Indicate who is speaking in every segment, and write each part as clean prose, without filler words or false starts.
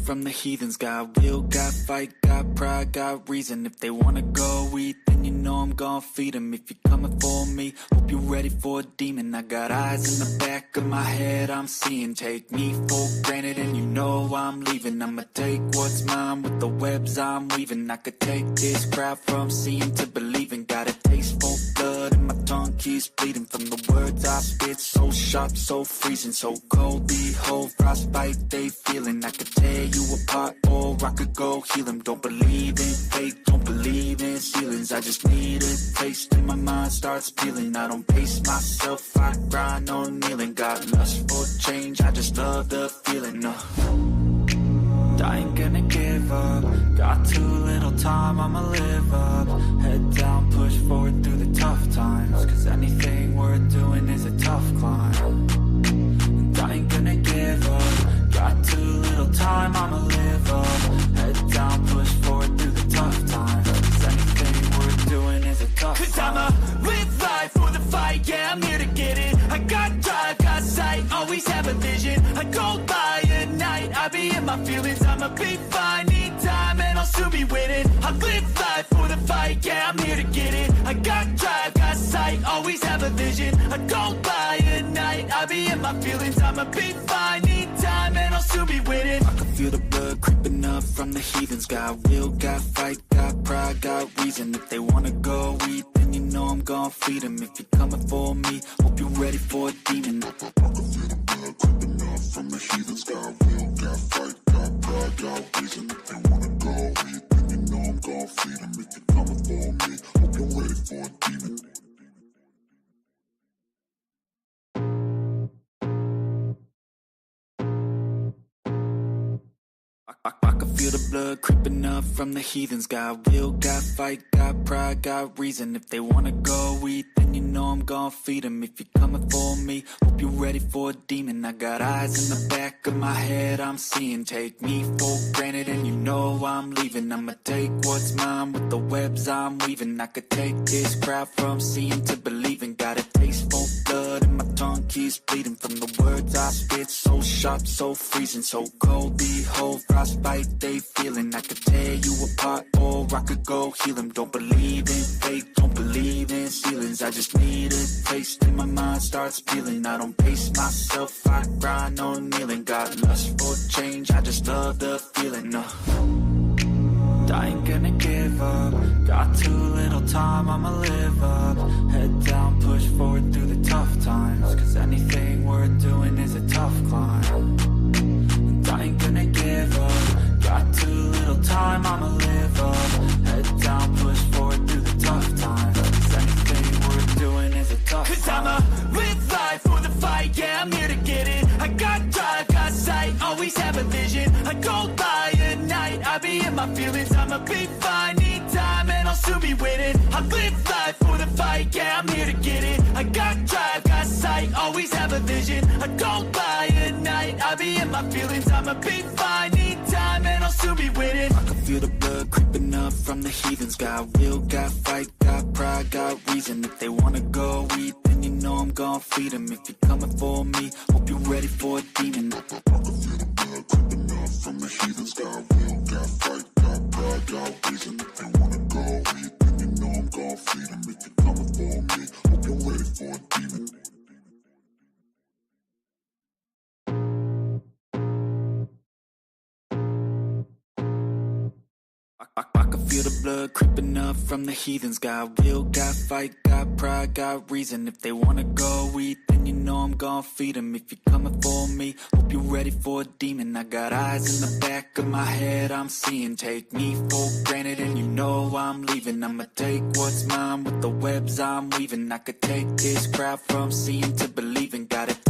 Speaker 1: from the heathens. Got will, got fight, got pride, got reason. If they wanna go eat, then you know I'm gon' feed them. If you're coming for me, hope you're ready for a demon. I got eyes in the back of my head, I'm seeing. Take me for granted and you know I'm leaving. I'ma take what's mine with the webs I'm weaving. I could take this crowd from seeing to believing. Got a taste for blood and my tongue keeps bleeding from the words I spit. So sharp, so freezing, so cold. Behold, frostbite they feeling. I could tear you apart or I could go heal them. Don't believe in fate, don't believe in ceilings. I just need a taste and my mind starts peeling. I don't pace myself, I grind on kneeling. Got lust for change, I just love the feeling. I ain't gonna give up. Got too little time, I'ma live up. Head down, push forward through the tough times. Cause anything worth doing is a tough climb. And I ain't gonna give up. Got too little time, I'ma live up. Head down, push forward through the tough times. Cause anything worth doing is a tough climb. Cause I'ma live life for the fight, yeah, I'm here to get it. I got drive, got sight, always have a vision. I go by at night, I be in my feelings. I'ma be fine, need time, and I'll soon be winning. I live life for the fight, yeah, I'm here to get it. I got drive, got sight, always have a vision. I go by at night, I be in my feelings. I'ma be fine, need time, and I'll soon be winning. I can feel the blood creeping up from the heathens. Got will, got fight, got pride, got reason. If they wanna go eat, then you know I'm gon' feed them. If you're coming for me, hope you're ready for a demon. I can feel the blood creeping up from the heathens. Got will, got fight, got pride, got reason. If they wanna go eat, then you know I'm gon' feed them. If you're coming for me, hope you're ready for a demon. I can feel the blood creeping up from the heathens. Got will, got fight, got pride, got reason. If they wanna go eat, then you know I'm gon' feed them. If you're coming for me, hope you're ready for a demon. I got eyes in the back of my head, I'm seeing. Take me for granted and you know I'm leaving. I'ma take what's mine with the webs I'm weaving. I could take this crowd from seeing to believing. Got a taste for blood and my tongue keeps bleeding from the words I spit. So sharp, so freezing, so cold. Behold, frostbite they feeling. I could tear you apart or I could go heal them. Don't believe in fate, don't believe in ceilings. I just need a taste and my mind starts peeling. I don't pace myself, I grind on kneeling. Got lust for change, I just love the feeling. I ain't gonna give up. Got too little time, I'ma live up. Head down, push forward through the tough times. Cause anything worth doing is a tough climb. And I ain't gonna give up. Got too little time, I'ma live up. Head down, push forward through the tough times. Cause anything worth doing is a tough climb. Cause I'ma live life for the fight, yeah, I'm here to get it. I got drive, got sight, always have a vision. I go by at night, I be in my feelings. I'ma be fine, need time, and I'll soon be winning. I live life for the fight, yeah, I'm here to get it. I got drive, got sight, always have a vision. I go by at night, I be in my feelings. I'ma be fine, need time, and I'll soon be winning. I can feel the blood creeping up from the heathens. Got will, got fight, got pride, got reason. If they wanna go eat, then you know I'm gon' feed them. If you're coming for me, hope you're ready for a demon. I can feel the blood creeping up from the heathens. Got will, got fight, got pride, got reason. If they wanna go eat, then you know I'm gon' feed them. If you're coming for me, hope you're ready for a demon. I can feel the blood creeping up from the heathens. Got will, got fight, got pride, got reason. If they wanna go eat, then you know I'm gon' feed them. If you're coming for me, hope you're ready for a demon. I got eyes in the back of my head, I'm seeing. Take me for granted and you know I'm leaving. I'ma take what's mine with the webs I'm weaving. I could take this crowd from seeing to believing. Gotta take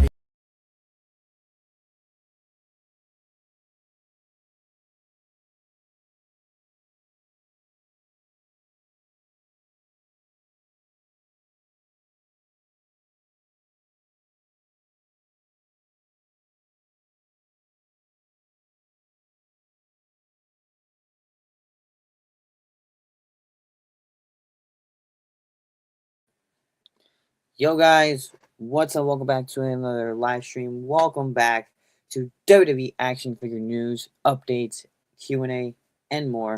Speaker 2: Yo guys, what's up? Welcome back to another live stream. Welcome back to WWE action figure news, updates, Q&A, and more.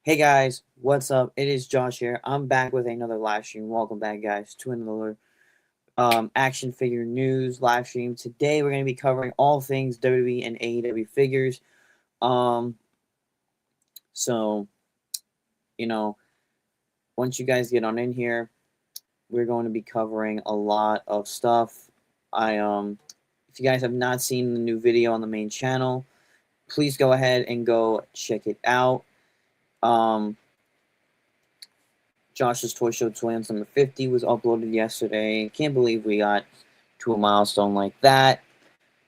Speaker 2: Hey guys, what's up? It is Josh here. I'm back with another live stream. Welcome back, guys, to another action figure news live stream. Today we're going to be covering all things WWE and AEW figures. So, once you guys get on in here, we're going to be covering a lot of stuff. If you guys have not seen the new video on the main channel, please go ahead and go check it out. Josh's Toy Show Twins number 50 was uploaded yesterday. Can't believe we got to a milestone like that.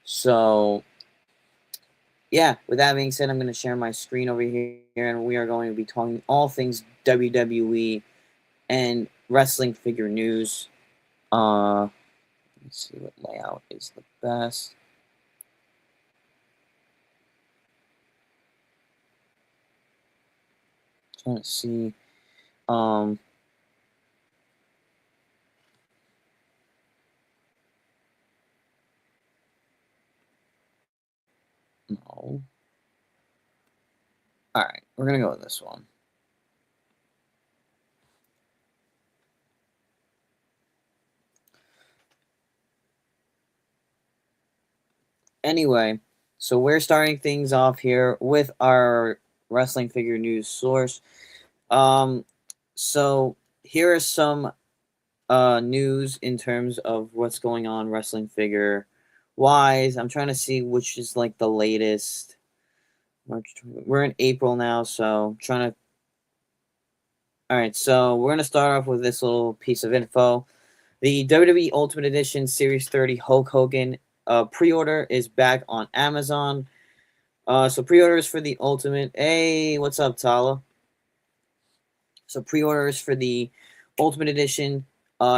Speaker 2: So, yeah, with that being said, I'm going to share my screen over here, and we are going to be talking all things WWE and wrestling figure news. Let's see what layout is the best. Trying to see. No. Alright, we're going to go with this one. Anyway, so we're starting things off here with our wrestling figure news source. So here are some news in terms of what's going on wrestling figure wise. I'm trying to see which is like the latest. We're in April now, so trying to. All right, so we're gonna start off with this little piece of info. The WWE Ultimate Edition Series 30 Hulk Hogan pre-order is back on Amazon. So pre-orders for the Ultimate. Hey, what's up, Tala? So pre-orders for the Ultimate Edition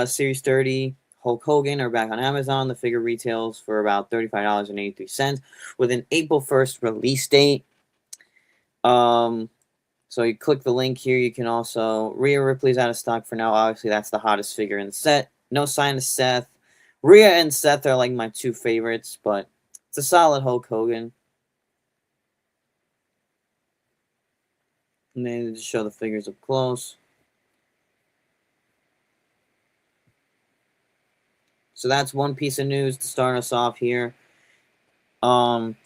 Speaker 2: Series 30 Hulk Hogan are back on Amazon. The figure retails for about $35.83 with an April 1st release date. So you click the link here. You can also Rhea Ripley's out of stock for now. Obviously, that's the hottest figure in the set. No sign of Seth. Rhea and Seth are like my two favorites, but it's a solid Hulk Hogan. And then just show the figures up close. So that's one piece of news to start us off here. Main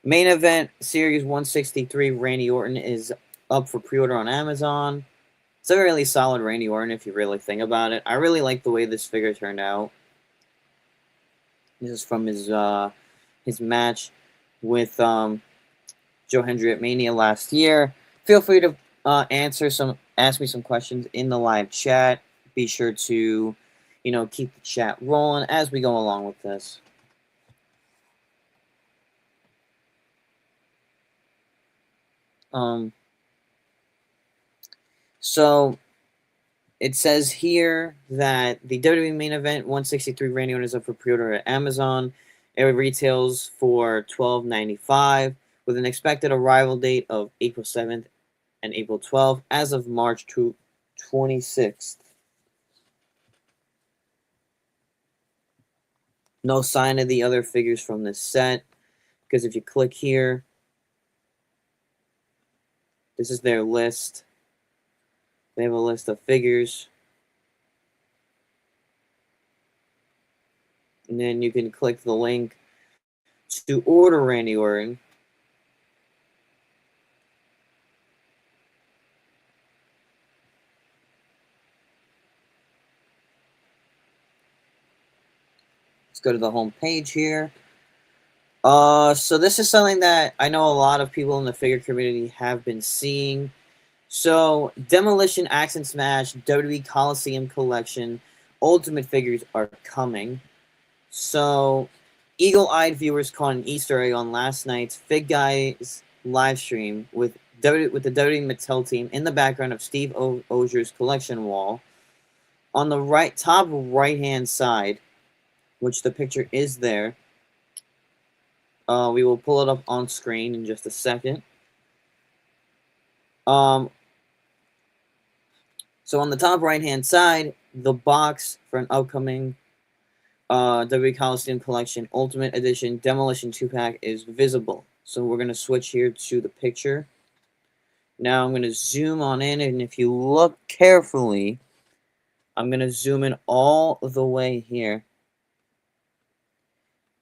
Speaker 2: event Series 163 Randy Orton is up for pre-order on Amazon. It's a really solid Randy Orton if you really think about it. I really like the way this figure turned out. This is from his match with Joe Hendry at Mania last year. Feel free to ask me some questions in the live chat. Be sure to, keep the chat rolling as we go along with this. So it says here that the WWE main event 163 Randy Orton is up for pre-order at Amazon. It retails for $12.95 with an expected arrival date of April 7th and April 12th as of March 26th. No sign of the other figures from this set, because if you click here, this is their list. They have a list of figures. And then you can click the link to order Randy Orton. Let's go to the home page here. So this is something that I know a lot of people in the figure community have been seeing. So Demolition Axe and Smash WWE Coliseum Collection Ultimate figures are coming. So eagle-eyed viewers caught an Easter egg on last night's Fig Guys live stream with the WWE Mattel team in the background of Steve Ozier's collection wall. On the top right-hand side, which the picture is there, we will pull it up on screen in just a second. So on the top right-hand side, the box for an upcoming WWE Coliseum Collection Ultimate Edition Demolition 2-pack is visible. So we're going to switch here to the picture. Now I'm going to zoom on in, and if you look carefully, I'm going to zoom in all the way here.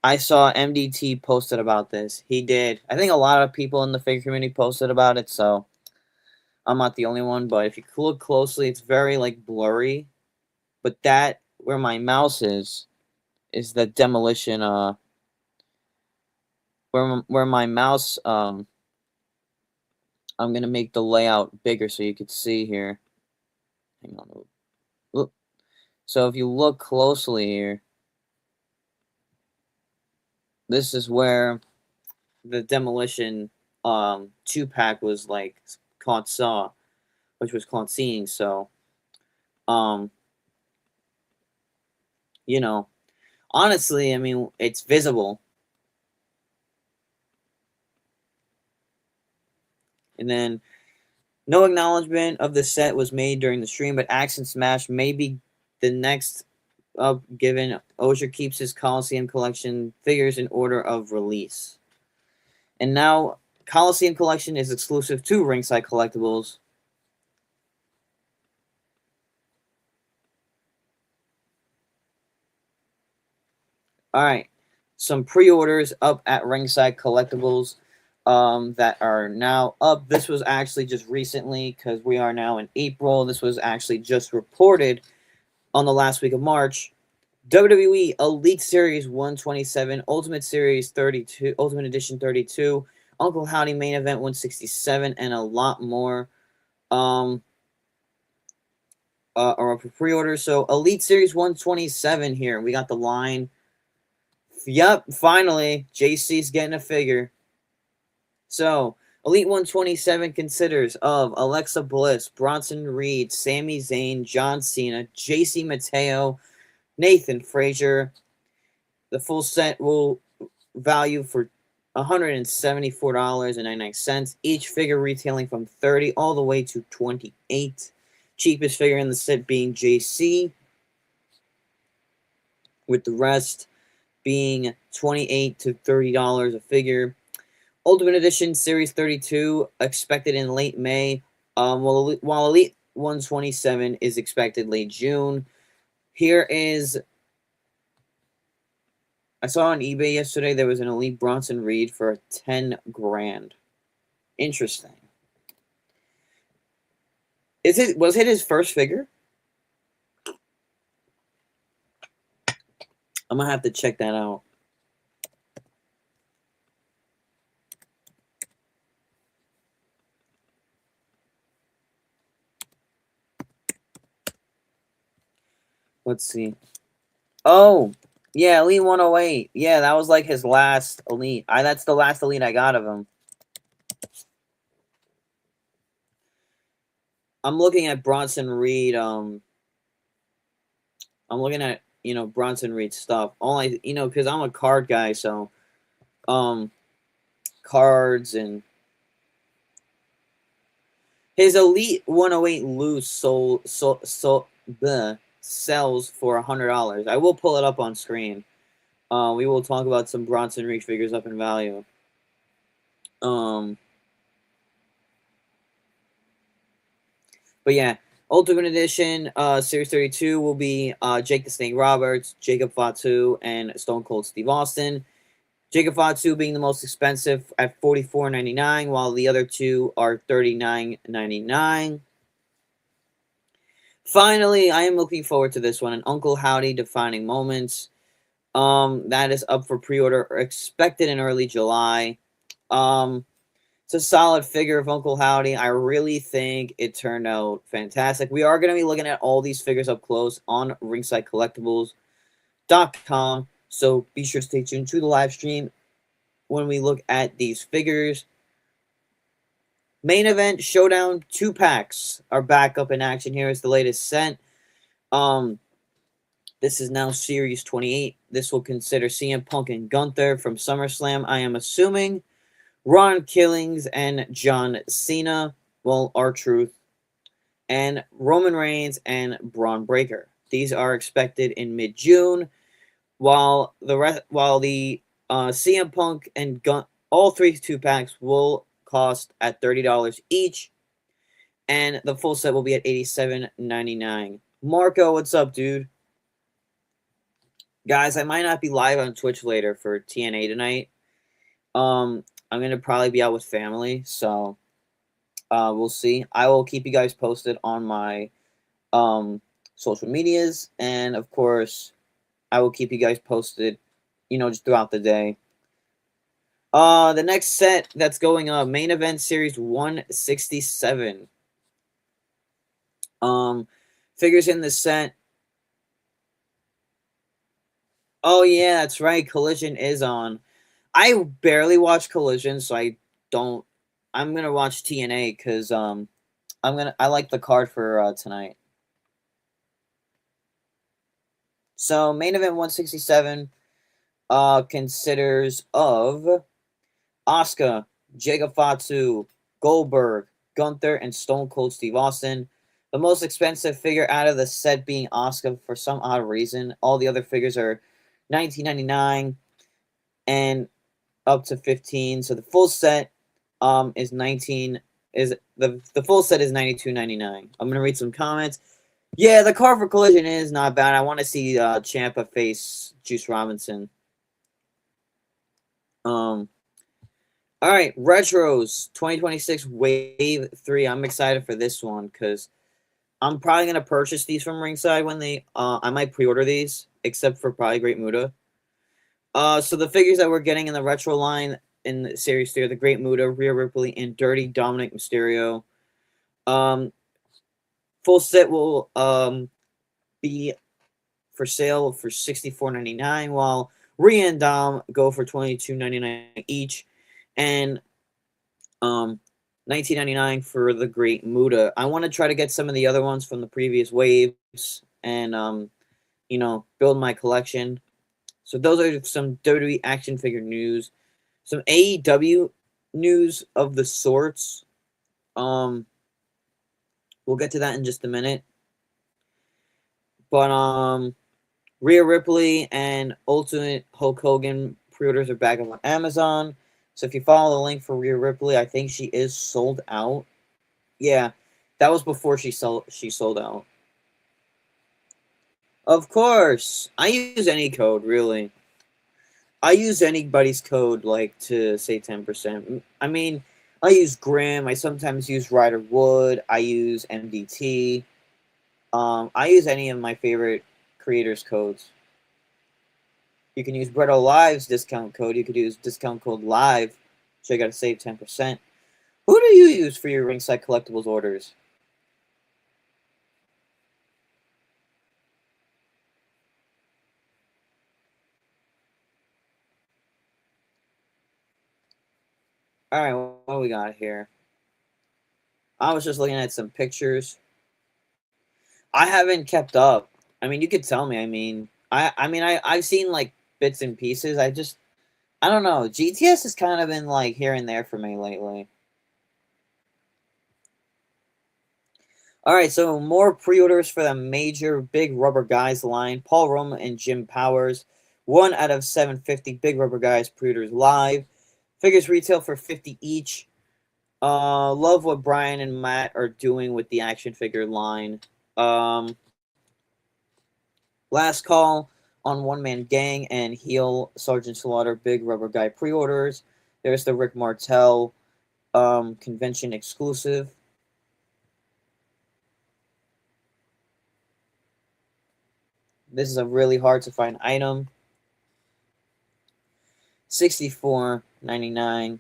Speaker 2: I saw MDT posted about this. He did. I think a lot of people in the figure community posted about it, so I'm not the only one. But if you look closely, it's very, like, blurry. But that, where my mouse is the demolition, where my mouse, I'm going to make the layout bigger so you could see here. Hang on. Look. So if you look closely here, this is where the demolition 2-pack was like which was caught seeing. So you know, honestly, I mean, it's visible. And then no acknowledgement of the set was made during the stream, but Axe Smash may be the next up, given Osher keeps his Coliseum Collection figures in order of release. And now Coliseum Collection is exclusive to Ringside Collectibles. Alright, some pre-orders up at Ringside Collectibles that are now up. This was actually just recently, because we are now in April. This was actually just reported on the last week of March. WWE Elite Series 127, Ultimate Series 32, Ultimate Edition 32, Uncle Howdy Main Event 167, and a lot more are up for pre-order. So Elite Series 127 here. We got the line. Yep, finally, JC's getting a figure. So, Elite 127 considers of Alexa Bliss, Bronson Reed, Sami Zayn, John Cena, JC Mateo, Nathan Frazier. The full set will value for $174.99. Each figure retailing from $30 all the way to $28. Cheapest figure in the set being JC, with the rest being $28 to $30 a figure. Ultimate Edition Series 32 expected in late May, while Elite 127 is expected late June. Here is, I saw on eBay yesterday there was an Elite Bronson Reed for $10,000. Interesting. Was it his first figure? I'm gonna have to check that out. Let's see. Oh, yeah, Elite 108. Yeah, that was like his last Elite. That's the last Elite I got of him. I'm looking at Bronson Reed. I'm looking at, Bronson Reed stuff. Because I'm a card guy, so cards and his Elite 108 loose sells for $100. I will pull it up on screen. We will talk about some Bronson Reed figures up in value. But yeah, Ultimate Edition Series 32 will be Jake the Snake Roberts, Jacob Fatu, and Stone Cold Steve Austin. Jacob Fatu being the most expensive at $44.99, while the other two are $39.99. Finally, I am looking forward to this one, an Uncle Howdy Defining Moments. That is up for pre-order, expected in early July. It's a solid figure of Uncle Howdy. I really think it turned out fantastic. We are going to be looking at all these figures up close on ringsidecollectibles.com. So be sure to stay tuned to the live stream when we look at these figures. Main Event Showdown 2-packs are back up in action. Here is the latest set. This is now Series 28. This will consider CM Punk and Gunther from SummerSlam, I am assuming. Ron Killings and John Cena, well, R-Truth, and Roman Reigns and Braun Breaker. These are expected in mid-June. while the CM Punk and Gun all three 2-packs will cost at $30 each, and the full set will be at $87.99. Marco, what's up, dude? Guys, I might not be live on Twitch later for TNA tonight. I'm gonna probably be out with family, so we'll see. I will keep you guys posted on my social medias, and of course, I will keep you guys posted, just throughout the day. The next set that's going up, main event series 167. Figures in the set. Oh yeah, that's right. Collision is on. I barely watch Collision, so I'm gonna watch TNA because I like the card for tonight. So main event 167 considers of Asuka, Jacob Fatu, Goldberg, Gunther, and Stone Cold Steve Austin. The most expensive figure out of the set being Asuka for some odd reason. All the other figures are $19.99 and up to $15. So the full set is the full set is $92.99. I'm gonna read some comments. Yeah, the card for Collision is not bad. I want to see Ciampa face Juice Robinson. All right, Retros 2026 Wave 3. I'm excited for this one because I'm probably going to purchase these from Ringside when I might pre-order these, except for probably Great Muta. So the figures that we're getting in the Retro line in Series 3 are the Great Muta, Rhea Ripley, and Dirty Dominic Mysterio. Full set will be for sale for $64.99, while Rhea and Dom go for $22.99 each, and $19.99 for the Great Muta. I want to try to get some of the other ones from the previous waves and build my collection. So those are some WWE action figure news, some AEW news of the sorts. We'll get to that in just a minute. But Rhea Ripley and Ultimate Hulk Hogan pre-orders are back on Amazon. So if you follow the link for Rhea Ripley, I think she is sold out. Yeah, that was before she sold out. Of course, I use any code really. I use anybody's code to save 10%. I mean, I use Grim. I sometimes use Ryder Wood. I use MDT. I use any of my favorite creators' codes. You can use Bretto Live's discount code. You could use discount code LIVE, so you got to save 10%. Who do you use for your Ringside Collectibles orders? All right, what we got here? I was just looking at some pictures. I haven't kept up. I mean, you could tell me. I've seen bits and pieces. I don't know. GTS has kind of been here and there for me lately. All right, so more pre-orders for the major Big Rubber Guys line. Paul Roma and Jim Powers. 1 out of 750 Big Rubber Guys pre-orders live. Figures retail for $50 each. Love what Brian and Matt are doing with the action figure line. Last call on One Man Gang and Heel Sergeant Slaughter Big Rubber Guy pre-orders. There's the Rick Martel convention exclusive. This is a really hard to find item. $64.99.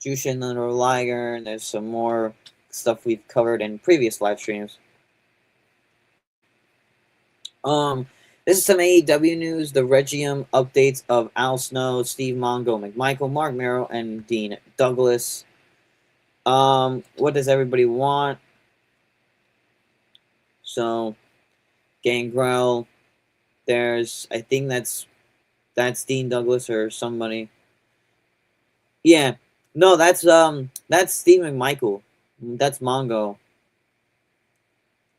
Speaker 2: Jushin Thunder Liger, and there's some more stuff we've covered in previous live streams. This is some AEW news. The Regium updates of Al Snow, Steve Mongo, McMichael, Mark Merrow, and Dean Douglas. What does everybody want? So, Gangrel. I think that's Dean Douglas or somebody. Yeah. No, that's Steve McMichael. That's Mongo.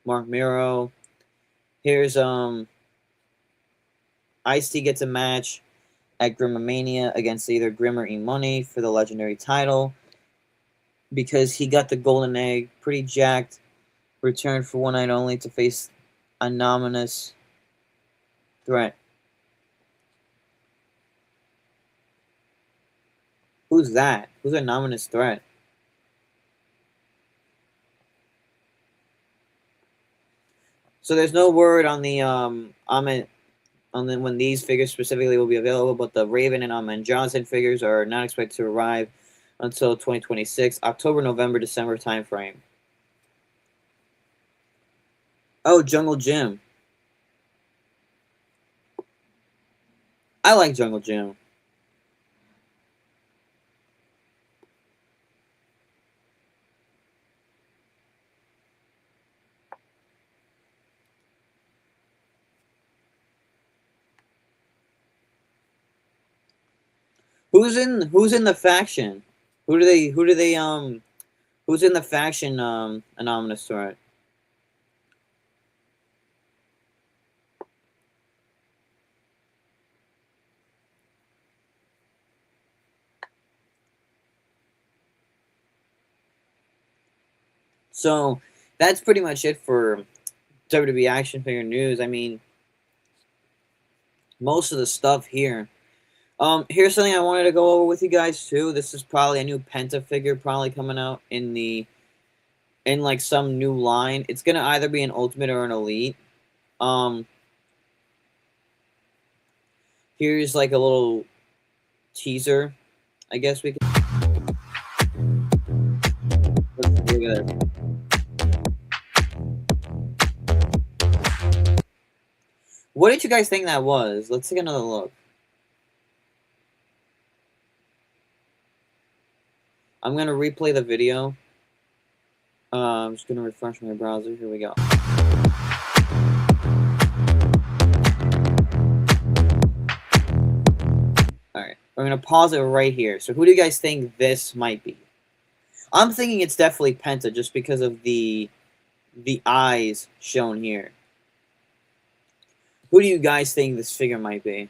Speaker 2: Mark Miro. Here's Ice-T gets a match at Grimmermania against either Grim or E-Money for the legendary title because he got the golden egg, pretty jacked, returned for one night only to face anonymous threat. Who's that? Who's anonymous threat? So there's no word on the when these figures specifically will be available, but the Raven and Ahmed Johnson figures are not expected to arrive until 2026, October, November, December timeframe. Oh, Jungle Jim. I like Jungle Jim. Who's in the faction? Who's in the faction anonymous threat? So that's pretty much it for WWE action figure news. I mean, most of the stuff here. Here's something I wanted to go over with you guys too. This is probably a new Penta figure probably coming out in like some new line. It's gonna either be an Ultimate or an Elite. Here's like a little teaser. I guess we can. Let's look at it. What did you guys think that was? Let's take another look. I'm gonna replay the video. I'm just gonna refresh my browser. Here we go. Alright, we're gonna pause it right here. So who do you guys think this might be? I'm thinking it's definitely Penta just because of the eyes shown here. Who do you guys think this figure might be?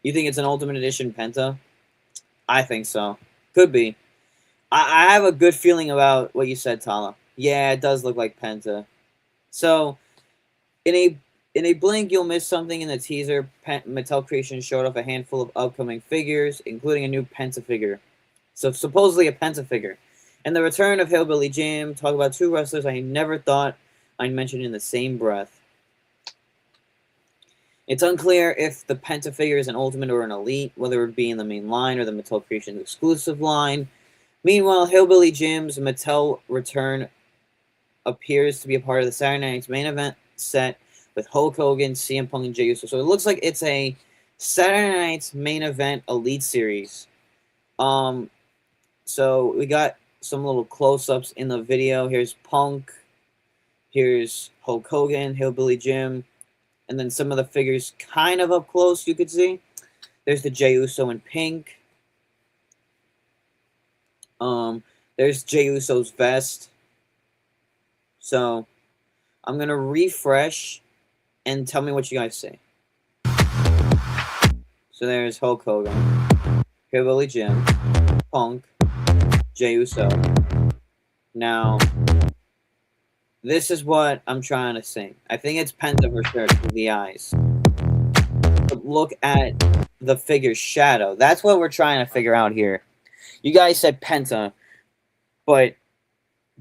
Speaker 2: You think it's an Ultimate Edition Penta? I think so. Could be. I have a good feeling about what you said, Tala. Yeah, it does look like Penta. So, in a blink, you'll miss something in the teaser. Mattel Creations showed off a handful of upcoming figures, including a new Penta figure. So, supposedly a Penta figure. And the return of Hillbilly Jim. Talk about two wrestlers I never thought I'd mention in the same breath. It's unclear if the Penta figure is an Ultimate or an Elite, whether it be in the main line or the Mattel Creations exclusive line. Meanwhile, Hillbilly Jim's Mattel return appears to be a part of the Saturday Night's main event set with Hulk Hogan, CM Punk, and Jey Uso. So it looks like it's a Saturday Night's main event Elite series. So we got some little close-ups in the video. Here's Punk. Here's Hulk Hogan, Hillbilly Jim. And then some of the figures kind of up close, you could see. There's the Jey Uso in pink. There's Jey Uso's vest. So, I'm going to refresh and tell me what you guys say. So there's Hulk Hogan, Hillbilly Jim, Punk, Jey Uso. Now, this is what I'm trying to say. I think it's Penta for sure with the eyes. But look at the figure's shadow. That's what we're trying to figure out here. You guys said Penta, but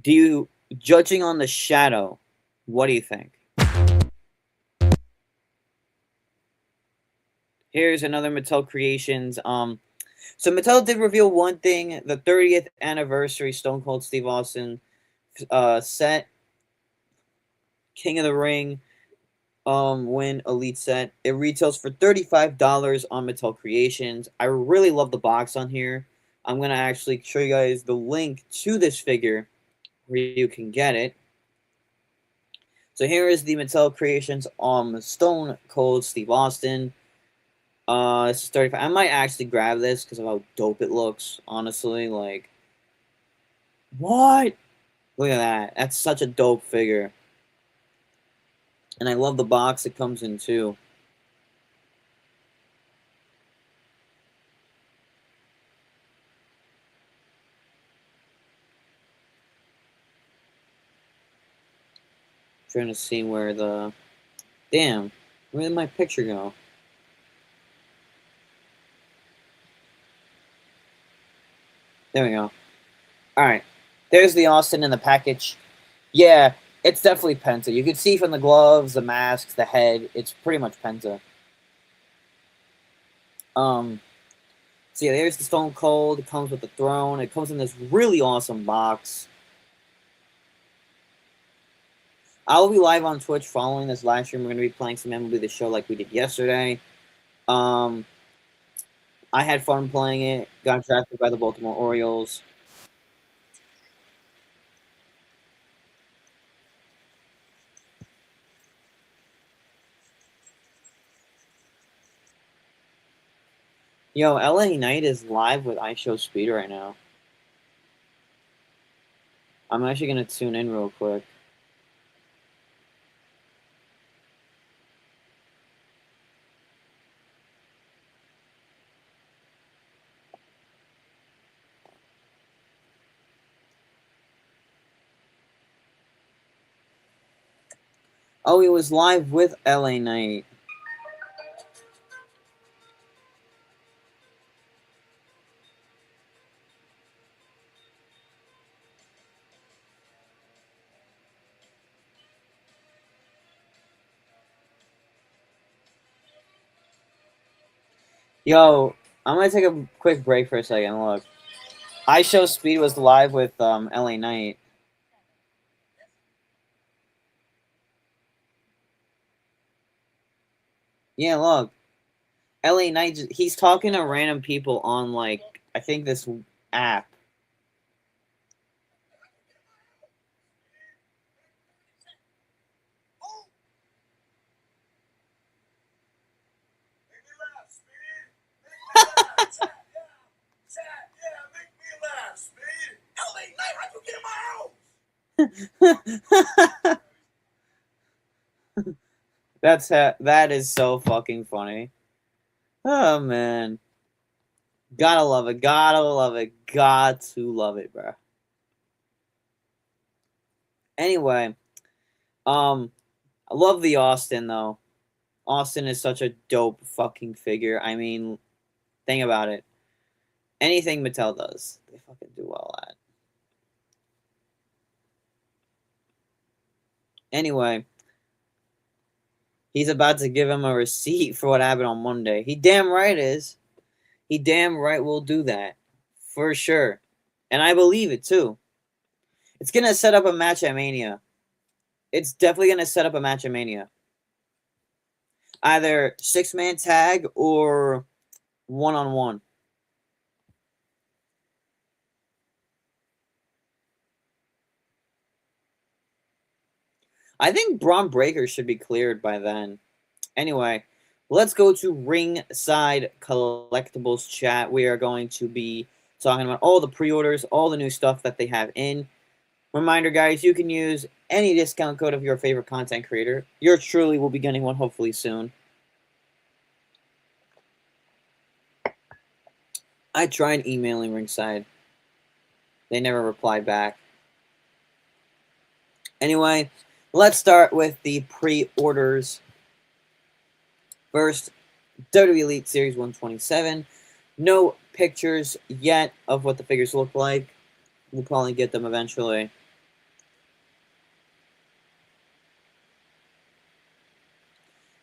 Speaker 2: judging on the shadow, what do you think? Here's another Mattel Creations. So Mattel did reveal one thing: the 30th anniversary Stone Cold Steve Austin set, King of the Ring, Win Elite set. It retails for $35 on Mattel Creations. I really love the box on here. I'm going to actually show you guys the link to this figure where you can get it. So here is the Mattel Creations Stone Cold Steve Austin. This is 35. I might actually grab this because of how dope it looks, honestly. Like, what? Look at that. That's such a dope figure. And I love the box it comes in, too. Trying to see where the... Damn. Where did my picture go? There we go. Alright. There's the Austin in the package. Yeah, it's definitely Penta. You can see from the gloves, the masks, the head, it's pretty much Penta. So yeah, there's the Stone Cold. It comes with the throne. It comes in this really awesome box. I'll be live on Twitch following this live stream. We're going to be playing some MLB The Show like we did yesterday. I had fun playing it. Got drafted by the Baltimore Orioles. Yo, LA Knight is live with iShowSpeed right now. I'm actually going to tune in real quick. Oh, he was live with LA Knight. Yo, I'm going to take a quick break for a second. Look. iShowSpeed was live with LA Knight. Yeah, look. LA Knight, he's talking to random people on, like, I think this app. That is so fucking funny. Oh man, gotta love it, gotta love it, got to love it, bro. Anyway, I love the Austin though. Austin is such a dope fucking figure. I mean, think about it. Anything Mattel does, they fucking do well at. Anyway, he's about to give him a receipt for what happened on Monday. He damn right is. He damn right will do that. For sure. And I believe it too. It's going to set up a match at Mania. It's definitely going to set up a match at Mania. Either 6-man tag or 1-on-1. I think Braun Breaker should be cleared by then. Anyway, let's go to Ringside Collectibles chat. We are going to be talking about all the pre-orders, all the new stuff that they have in. Reminder, guys, you can use any discount code of your favorite content creator. Yours truly will be getting one hopefully soon. I tried emailing Ringside. They never replied back. Anyway, let's start with the pre-orders. First, WWE Elite Series 127. No pictures yet of what the figures look like. We'll probably get them eventually.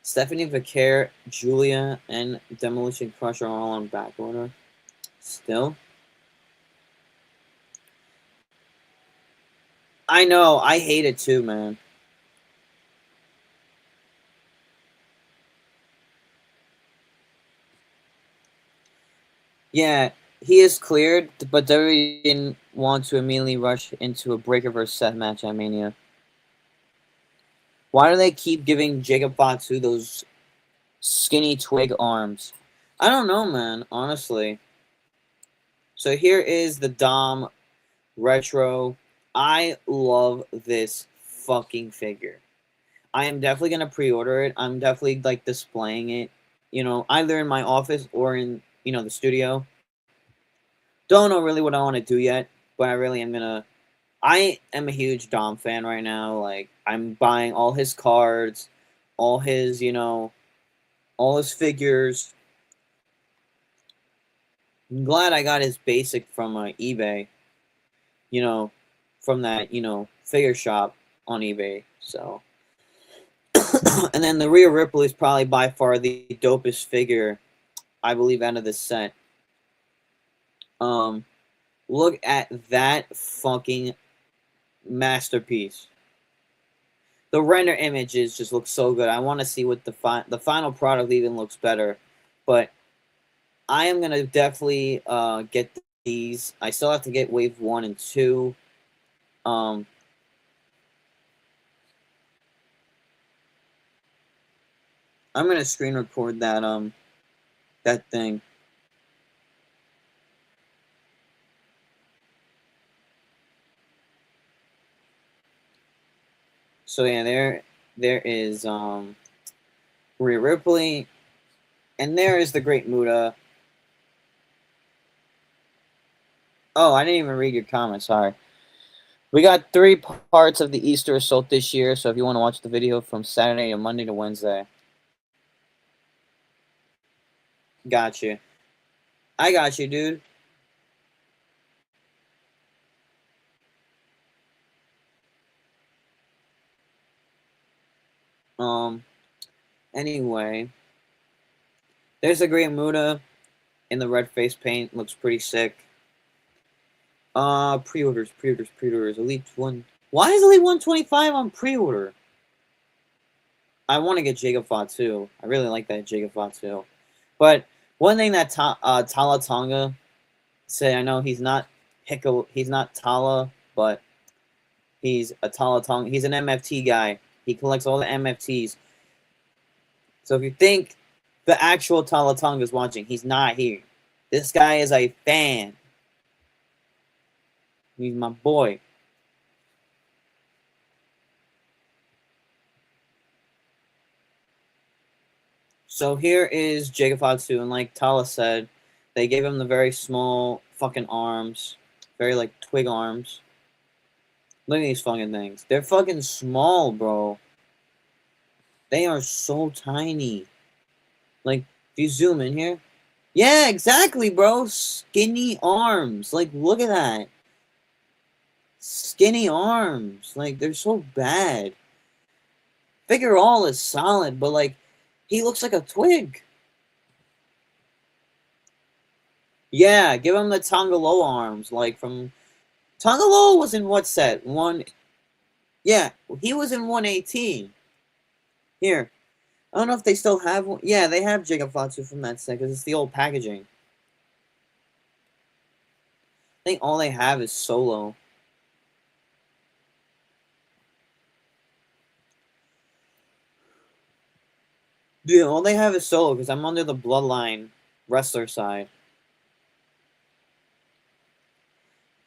Speaker 2: Stephanie Vaquer, Julia, and Demolition Crusher are all on back order. Still. I know. I hate it too, man. Yeah, he is cleared, but WWE didn't want to immediately rush into a Breaker vs. Seth match at Mania. Why do they keep giving Jacob Fatu those skinny twig arms? I don't know, man, honestly. So here is the Dom Retro. I love this fucking figure. I am definitely gonna pre-order it. I'm definitely like displaying it, either in my office or in, the studio. Don't know really what I want to do yet, but I really am gonna. I am a huge Dom fan right now. Like, I'm buying all his cards, all his, all his figures. I'm glad I got his basic from eBay, you know, from that, figure shop on eBay. So, and then the Rhea Ripley is probably by far the dopest figure, I believe, out of this set. Um, Look at that fucking masterpiece. The render images just look so good. I want to see what the final product even looks better, but I am gonna definitely get these. I still have to get wave 1 and 2. Um, I'm gonna screen record that thing. So yeah, there is Rhea Ripley, and there is the Great Muta. Oh, I didn't even read your comment. Sorry. We got 3 parts of the Easter Assault this year, so if you want to watch the video from Saturday to Monday to Wednesday. Got you. I got you, dude. Um, anyway, there's a Great Muta in the red face paint. Looks pretty sick. Pre-orders. Elite 1. Why is Elite 125 on pre-order? I want to get Jacob Fatu. I really like that Jacob Fatu. But one thing that Tala Tonga said, I know he's not he's not Tala, but he's a Tala Tonga. He's an MFT guy. He collects all the MFTs. So if you think the actual Tala Tonga is watching, he's not here. This guy is a fan. He's my boy. So here is Jacob Fatu, and like Tala said, they gave him the very small fucking arms. Very like twig arms. Look at these fucking things. They're fucking small, bro. They are so tiny. Like, if you zoom in here. Yeah, exactly, bro. Skinny arms. Like, look at that. Skinny arms. Like, they're so bad. Figure all is solid, but like, he looks like a twig. Yeah, give him the Tongalo arms, like from Tongalo was in what set? Yeah, he was in 118. Here. I don't know if they still have one. Yeah, they have Jacob Fatu from that set because it's the old packaging. I think all they have is Solo. Dude, all they have is Solo because I'm under the Bloodline wrestler side.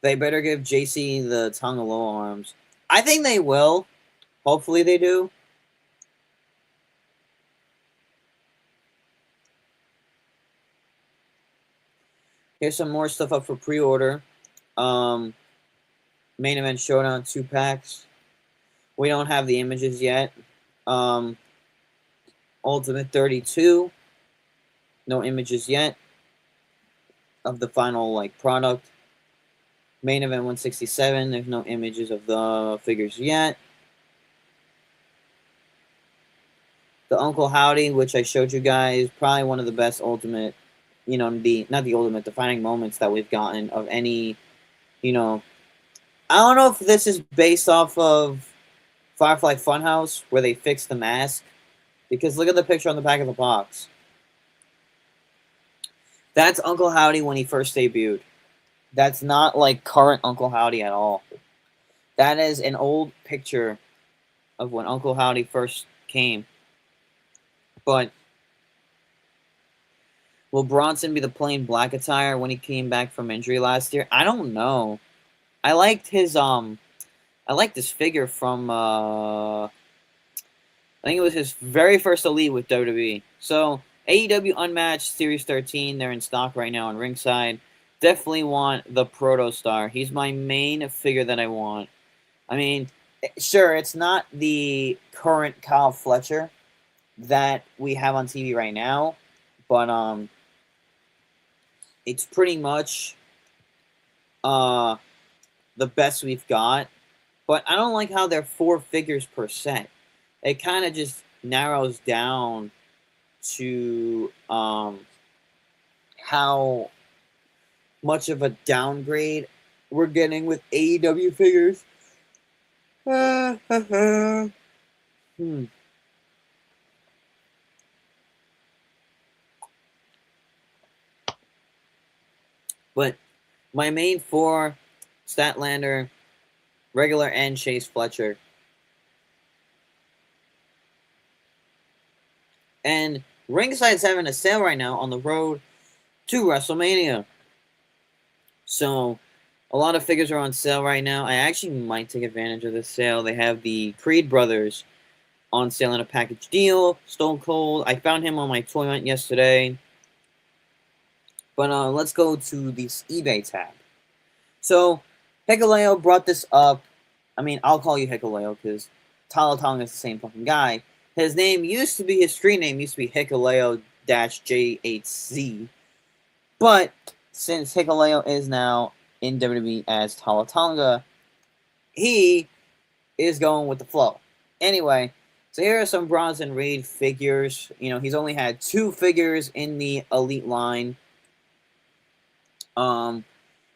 Speaker 2: They better give JC the Tongalo arms. I think they will. Hopefully they do. Here's some more stuff up for pre-order. Main Event Showdown 2 packs. We don't have the images yet. Ultimate 32. No images yet of the final like product. Main Event 167. There's no images of the figures yet. The Uncle Howdy, which I showed you guys, probably one of the best Ultimate, not the Ultimate, defining moments that we've gotten of any, I don't know if this is based off of Firefly Funhouse, where they fixed the mask, because look at the picture on the back of the box. That's Uncle Howdy when he first debuted. That's not like current Uncle Howdy at all. That is an old picture of when Uncle Howdy first came. But Will Bronson be the plain black attire when he came back from injury last year? I don't know. I liked his figure from I think it was his very first Elite with WWE. So AEW Unmatched Series 13, they're in stock right now on Ringside. Definitely want the Protostar. He's my main figure that I want. I mean, sure, it's not the current Kyle Fletcher that we have on TV right now, but it's pretty much the best we've got. But I don't like how they're 4 figures per set. It kind of just narrows down to how much of a downgrade we're getting with AEW figures. But my main 4, Statlander, regular, and Chase Fletcher. And Ringside's having a sale right now on the road to WrestleMania. So, a lot of figures are on sale right now. I actually might take advantage of this sale. They have the Creed brothers on sale in a package deal. Stone Cold. I found him on my toy hunt yesterday. But let's go to this eBay tab. So, Hikuleo brought this up. I mean, I'll call you Hikuleo because Tala Tonga is the same fucking guy. His name used to be, his street name used to be Hikuleo-J8Z. But since Hikuleo is now in WWE as Tala Tonga, he is going with the flow. Anyway, so here are some Bronson Reed figures. You know, he's only had 2 figures in the Elite line.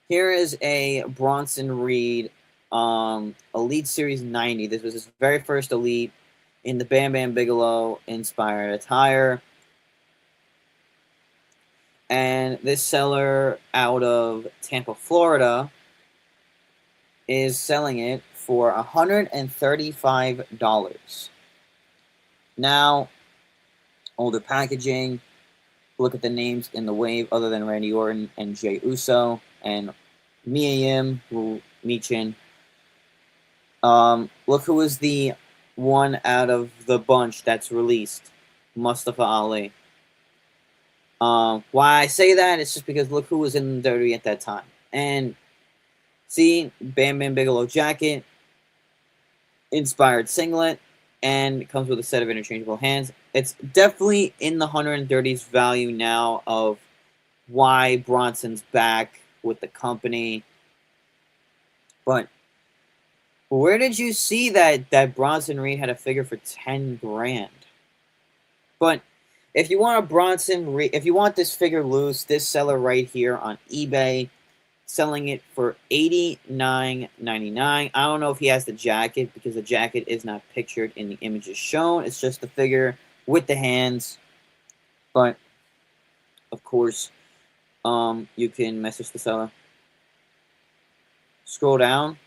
Speaker 2: Here is a Bronson Reed Elite Series 90. This was his very first Elite in the Bam Bam Bigelow inspired attire. And this seller out of Tampa, Florida is selling it for $135. Now, older packaging. Look at the names in the wave other than Randy Orton and Jey Uso and Mia Yim, Michin. Look who was the one out of the bunch that's released. Mustafa Ali. Why I say that, it's just because look who was in the WWE at that time. And see, Bam Bam Bigelow jacket, inspired singlet, and it comes with a set of interchangeable hands. It's definitely in the 130s value now of why Bronson's back with the company. But where did you see that Bronson Reed had a figure for 10 grand? But if you want a Bronson Reed, if you want this figure loose, this seller right here on eBay, selling it for $89.99. I don't know if he has the jacket because the jacket is not pictured in the images shown. It's just the figure with the hands. But, of course, you can message the seller. Scroll down.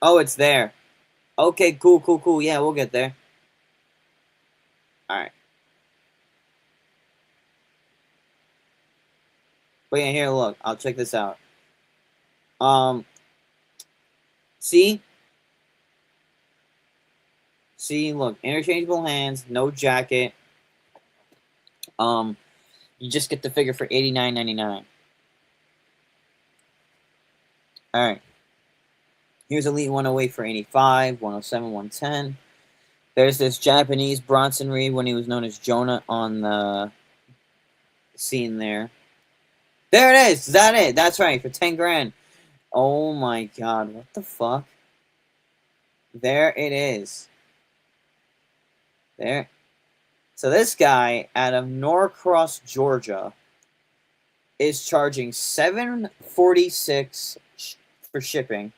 Speaker 2: Oh, it's there. Okay, cool. Yeah, we'll get there. Alright. But yeah, here, look. I'll check this out. See? See, look. Interchangeable hands, no jacket. You just get the figure for $89.99. Alright. Here's Elite 108 for $85, 107, 110. There's this Japanese Bronson Reed when he was known as Jonah on the scene there. There it is! Is that it? That's right, for 10 grand. Oh my god, what the fuck? There it is. There. So this guy out of Norcross, Georgia is charging $746 for shipping.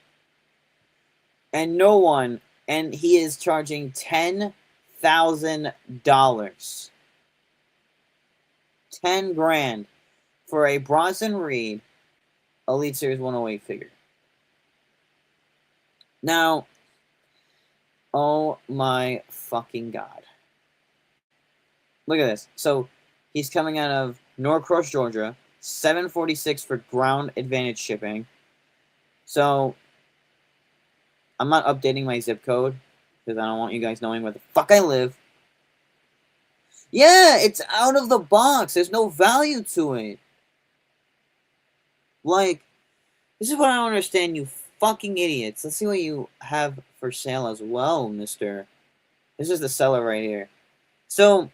Speaker 2: And no one, and he is charging $10,000. 10 grand for a Bronson Reed Elite Series 108 figure. Now, oh my fucking god. Look at this. So he's coming out of Norcross, Georgia. $7.46 for ground advantage shipping. So I'm not updating my zip code because I don't want you guys knowing where the fuck I live. Yeah, it's out of the box. There's no value to it. Like, this is what I don't understand, you fucking idiots. Let's see what you have for sale as well, mister. This is the seller right here. So,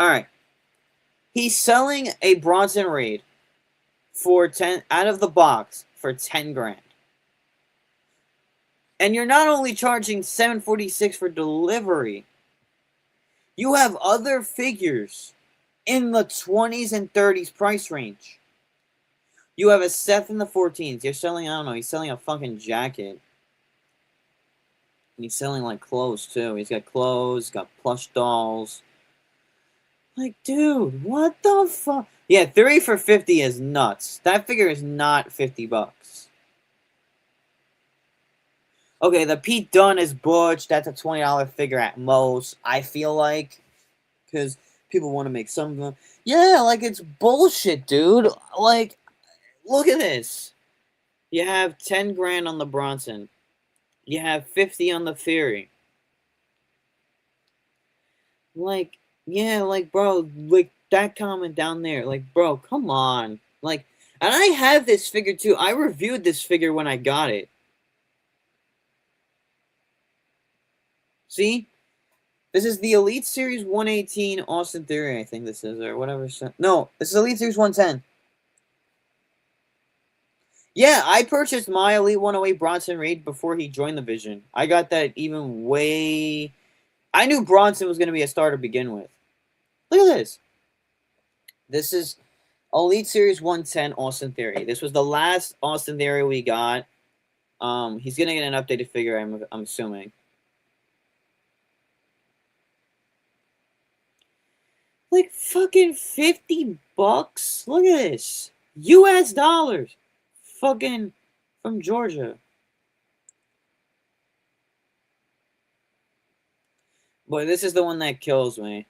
Speaker 2: alright. He's selling a Bronson Reed for 10 out of the box for 10 grand. And you're not only charging $7.46 for delivery. You have other figures in the 20s and 30s price range. You have a Seth in the 14s. You're selling, I don't know, he's selling a fucking jacket. And he's selling, like, clothes, too. He's got clothes, he's got plush dolls. Like, dude, what the fuck? Yeah, 3 for 50 is nuts. That figure is not 50 bucks. Okay, the Pete Dunne is Butch. That's a $20 figure at most, I feel like. Because people want to make some of them. Yeah, like, it's bullshit, dude. Like, look at this. You have 10 grand on the Bronson. You have 50 on the Fury. Like, yeah, like, bro, like, that comment down there. Like, bro, come on. Like, and I have this figure, too. I reviewed this figure when I got it. See? This is the Elite Series 118 Austin Theory, I think this is, or whatever. No, this is Elite Series 110. Yeah, I purchased my Elite 108 Bronson Reed before he joined the Vision. I got that even way... I knew Bronson was going to be a star to begin with. Look at this. This is Elite Series 110 Austin Theory. This was the last Austin Theory we got. He's going to get an updated figure, I'm assuming. Like, fucking 50 bucks? Look at this. US dollars. Fucking from Georgia. Boy, this is the one that kills me.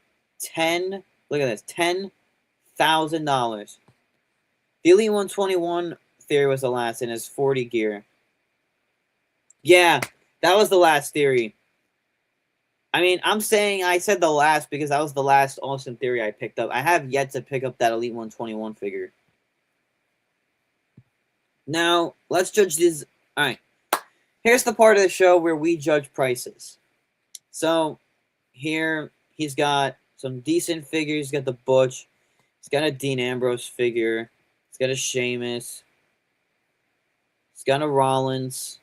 Speaker 2: Look at this. $10,000. The Elite 121 Theory was the last in his 40 gear. Yeah, that was the last Theory. I mean, I said the last because that was the last Austin Theory I picked up. I have yet to pick up that Elite 121 figure. Now, let's judge this. Alright. Here's the part of the show where we judge prices. So, here, he's got some decent figures. He's got the Butch. He's got a Dean Ambrose figure. He's got a Sheamus. He's got a Rollins.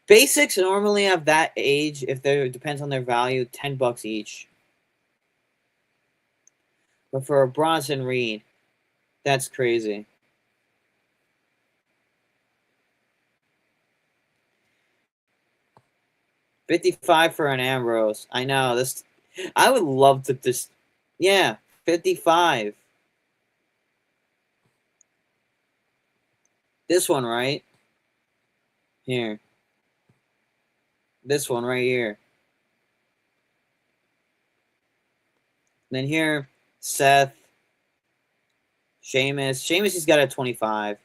Speaker 2: Basics normally have that age, if it depends on their value, 10 bucks each. But for a Bronson Reed, that's crazy. $55 for an Ambrose. I know this. I would love to just, yeah, $55. This one, right? Here. This one right here. Then here, Seth. Sheamus. Sheamus, he's got a 25.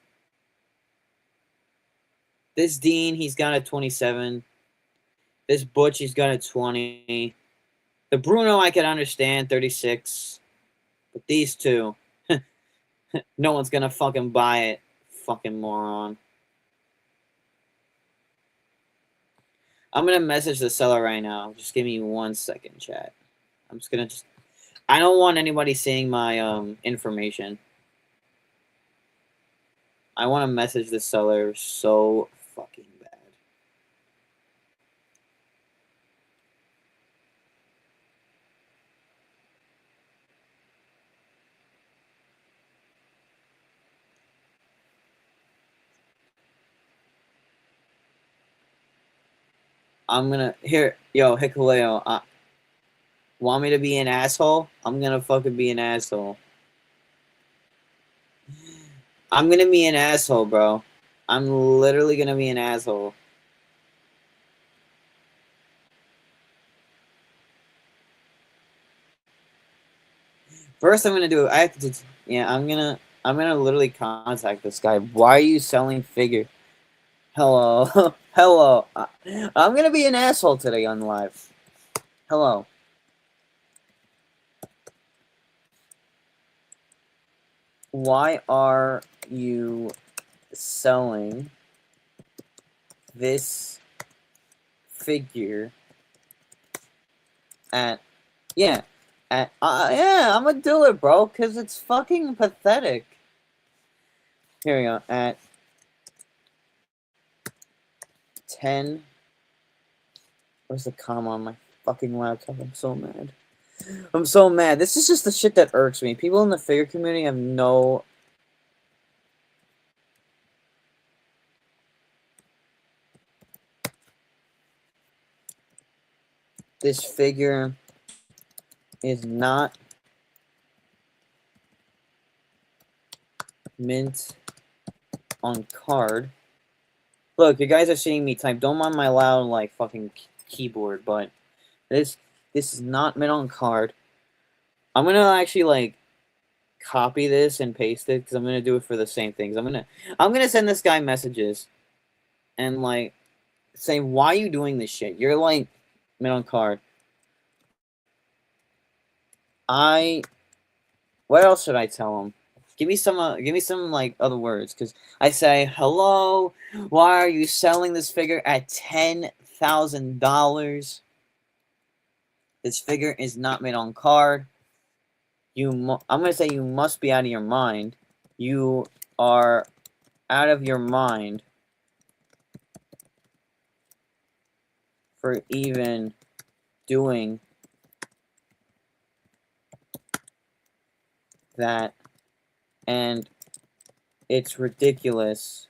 Speaker 2: This Dean, he's got a 27. This Butch, he's got a 20. The Bruno, I can understand, 36. But these two, no one's gonna fucking buy it. Fucking moron. I'm gonna message the seller right now. Just give me 1 second, chat. I'm just gonna I don't want anybody seeing my information. I want to message the seller so fucking bad. I'm gonna yo, Hikuleo, want me to be an asshole? I'm gonna fucking be an asshole. I'm gonna be an asshole, bro. I'm literally gonna be an asshole. First, I'm gonna do. I have to. Yeah, I'm gonna literally contact this guy. Why are you selling figure? Hello, hello. I'm gonna be an asshole today on live. Hello. Why are you selling this figure at? Yeah, at. Yeah, I'm gonna do it, bro. Cause it's fucking pathetic. Here we go. At 10. Where's the comma on my fucking laptop? I'm so mad. I'm so mad. This is just the shit that irks me. People in the figure community have no... This figure is not mint on card. Look, you guys are seeing me type. Don't mind my loud, like, fucking keyboard, but this is not mint on card. I'm gonna actually, like, copy this and paste it, because I'm gonna do it for the same things. I'm gonna send this guy messages and, like, say, why are you doing this shit? You're, like, mint on card. What else should I tell him? Give me some like other words, because I say, hello, why are you selling this figure at $10,000? This figure is not made on card. I'm gonna say you must be out of your mind. You are out of your mind for even doing that, and it's ridiculous.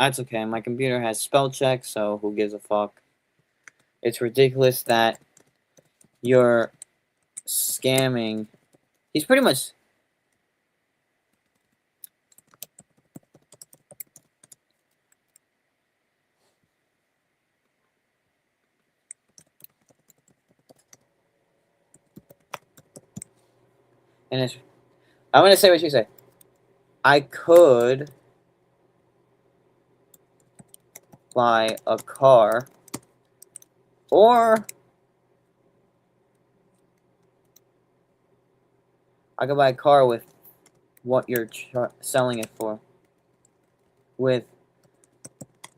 Speaker 2: That's okay. My computer has spell check, so who gives a fuck? It's ridiculous that you're scamming. He's pretty much... And I'm gonna say what you say. I could buy a car, or I could buy a car with what you're selling it for, with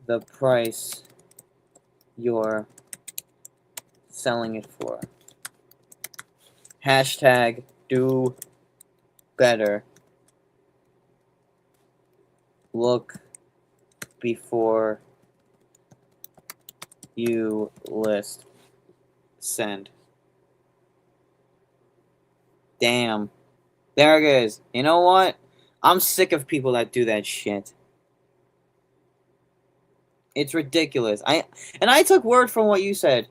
Speaker 2: the price you're selling it for. Hashtag do better. Look before you list. Send. Damn. There it is. You know what? I'm sick of people that do that shit. It's ridiculous. I took word from what you said.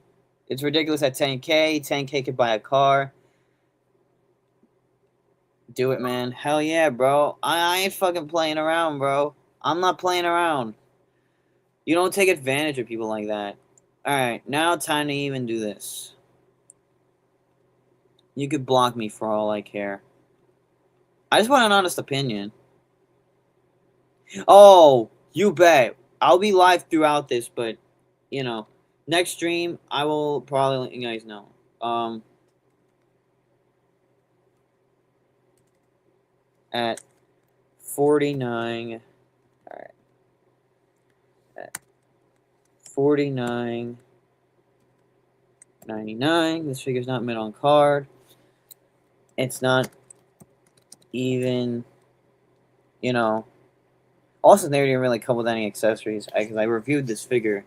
Speaker 2: It's ridiculous at 10K. 10K could buy a car. Do it, man. Hell yeah, bro. I ain't fucking playing around, bro. I'm not playing around. You don't take advantage of people like that. Alright, now time to even do this. You could block me for all I care. I just want an honest opinion. Oh, you bet. I'll be live throughout this, but, you know, next stream, I will probably let you guys know. At 49, alright, at 49.99, this figure's not mint on card. It's not even, you know, also they didn't really come with any accessories, because I reviewed this figure.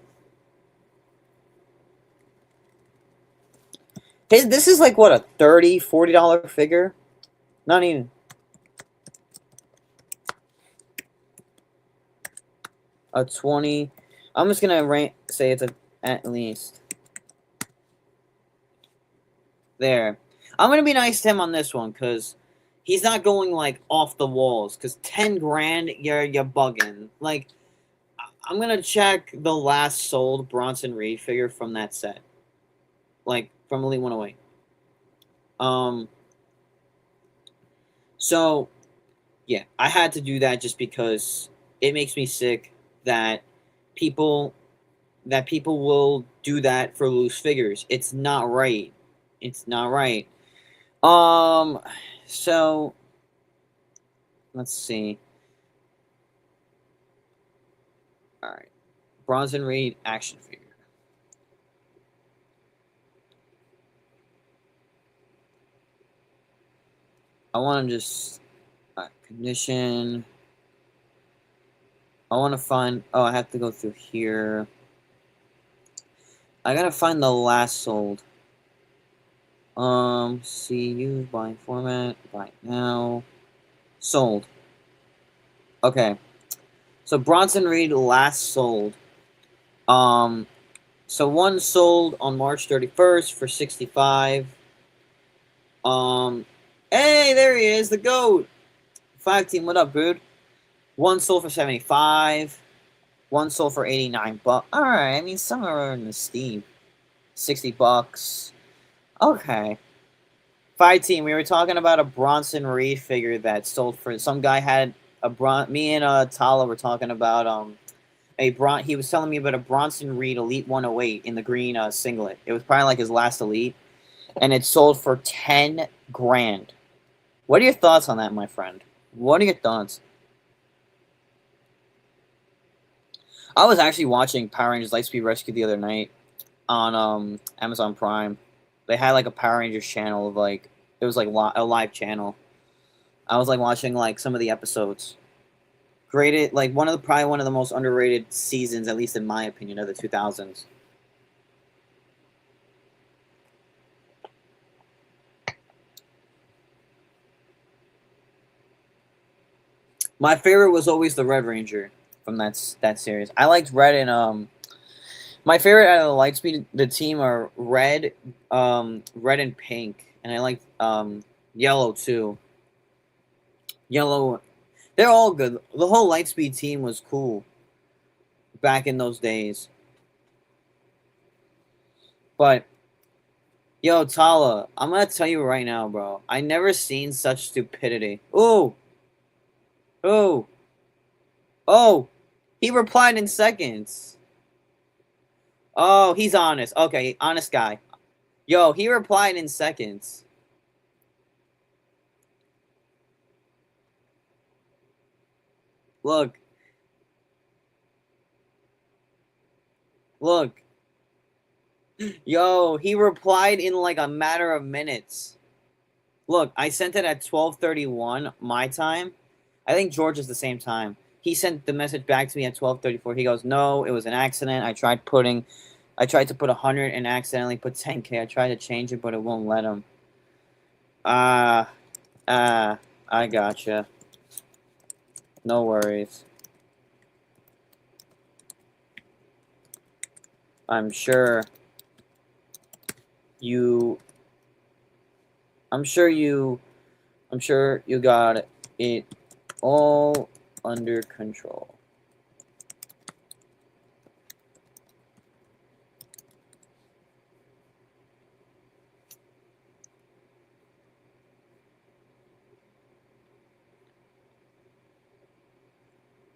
Speaker 2: This is like, what, a $30, $40 figure? Not even. A 20. I'm just gonna say it's at least. There. I'm gonna be nice to him on this one, because he's not going, like, off the walls. Because 10 grand, you're bugging. Like, I'm gonna check the last sold Bronson Reed figure from that set, like from Elite 108. So yeah, I had to do that just because it makes me sick that people people will do that for loose figures. It's not right. It's not right. So let's see. All right, Bronson Reed action figure. I want to just condition. I want to find. Oh, I have to go through here. I gotta find the last sold. See used buying format, buy now, sold. Okay, so Bronson Reed last sold. So one sold on March 31st for 65. Hey, there he is, the GOAT. 5 team, what up, dude? One sold for 75. One sold for 89 bucks. All right, I mean somewhere in the Steam, $60. Okay. 5 team, we were talking about a Bronson Reed figure that sold for some guy had a me and Tala were talking about he was telling me about a Bronson Reed Elite 108 in the green singlet. It was probably like his last Elite, and it sold for 10 grand. What are your thoughts on that, my friend? What are your thoughts? I was actually watching Power Rangers Lightspeed Rescue the other night on Amazon Prime. They had like a Power Rangers channel of like it was like a live channel. I was like watching like some of the episodes. Graded like probably one of the most underrated seasons, at least in my opinion, of the 2000s. My favorite was always the Red Ranger from that series. I liked Red and my favorite out of the Lightspeed the team are Red, Red and Pink, and I like Yellow too. Yellow, they're all good. The whole Lightspeed team was cool back in those days. But yo, Tala, I'm gonna tell you right now, bro. I never seen such stupidity. Ooh. Ooh. Oh. He replied in seconds. Oh, he's honest. Okay, honest guy. Yo, he replied in seconds. Look. Look. Yo, he replied in like a matter of minutes. Look, I sent it at 12:31 my time. I think George is the same time. He sent the message back to me at 12:34. He goes, "No, it was an accident. I tried to put 100 and accidentally put 10K. I tried to change it, but it won't let him." I gotcha. No worries. I'm sure you got it all under control.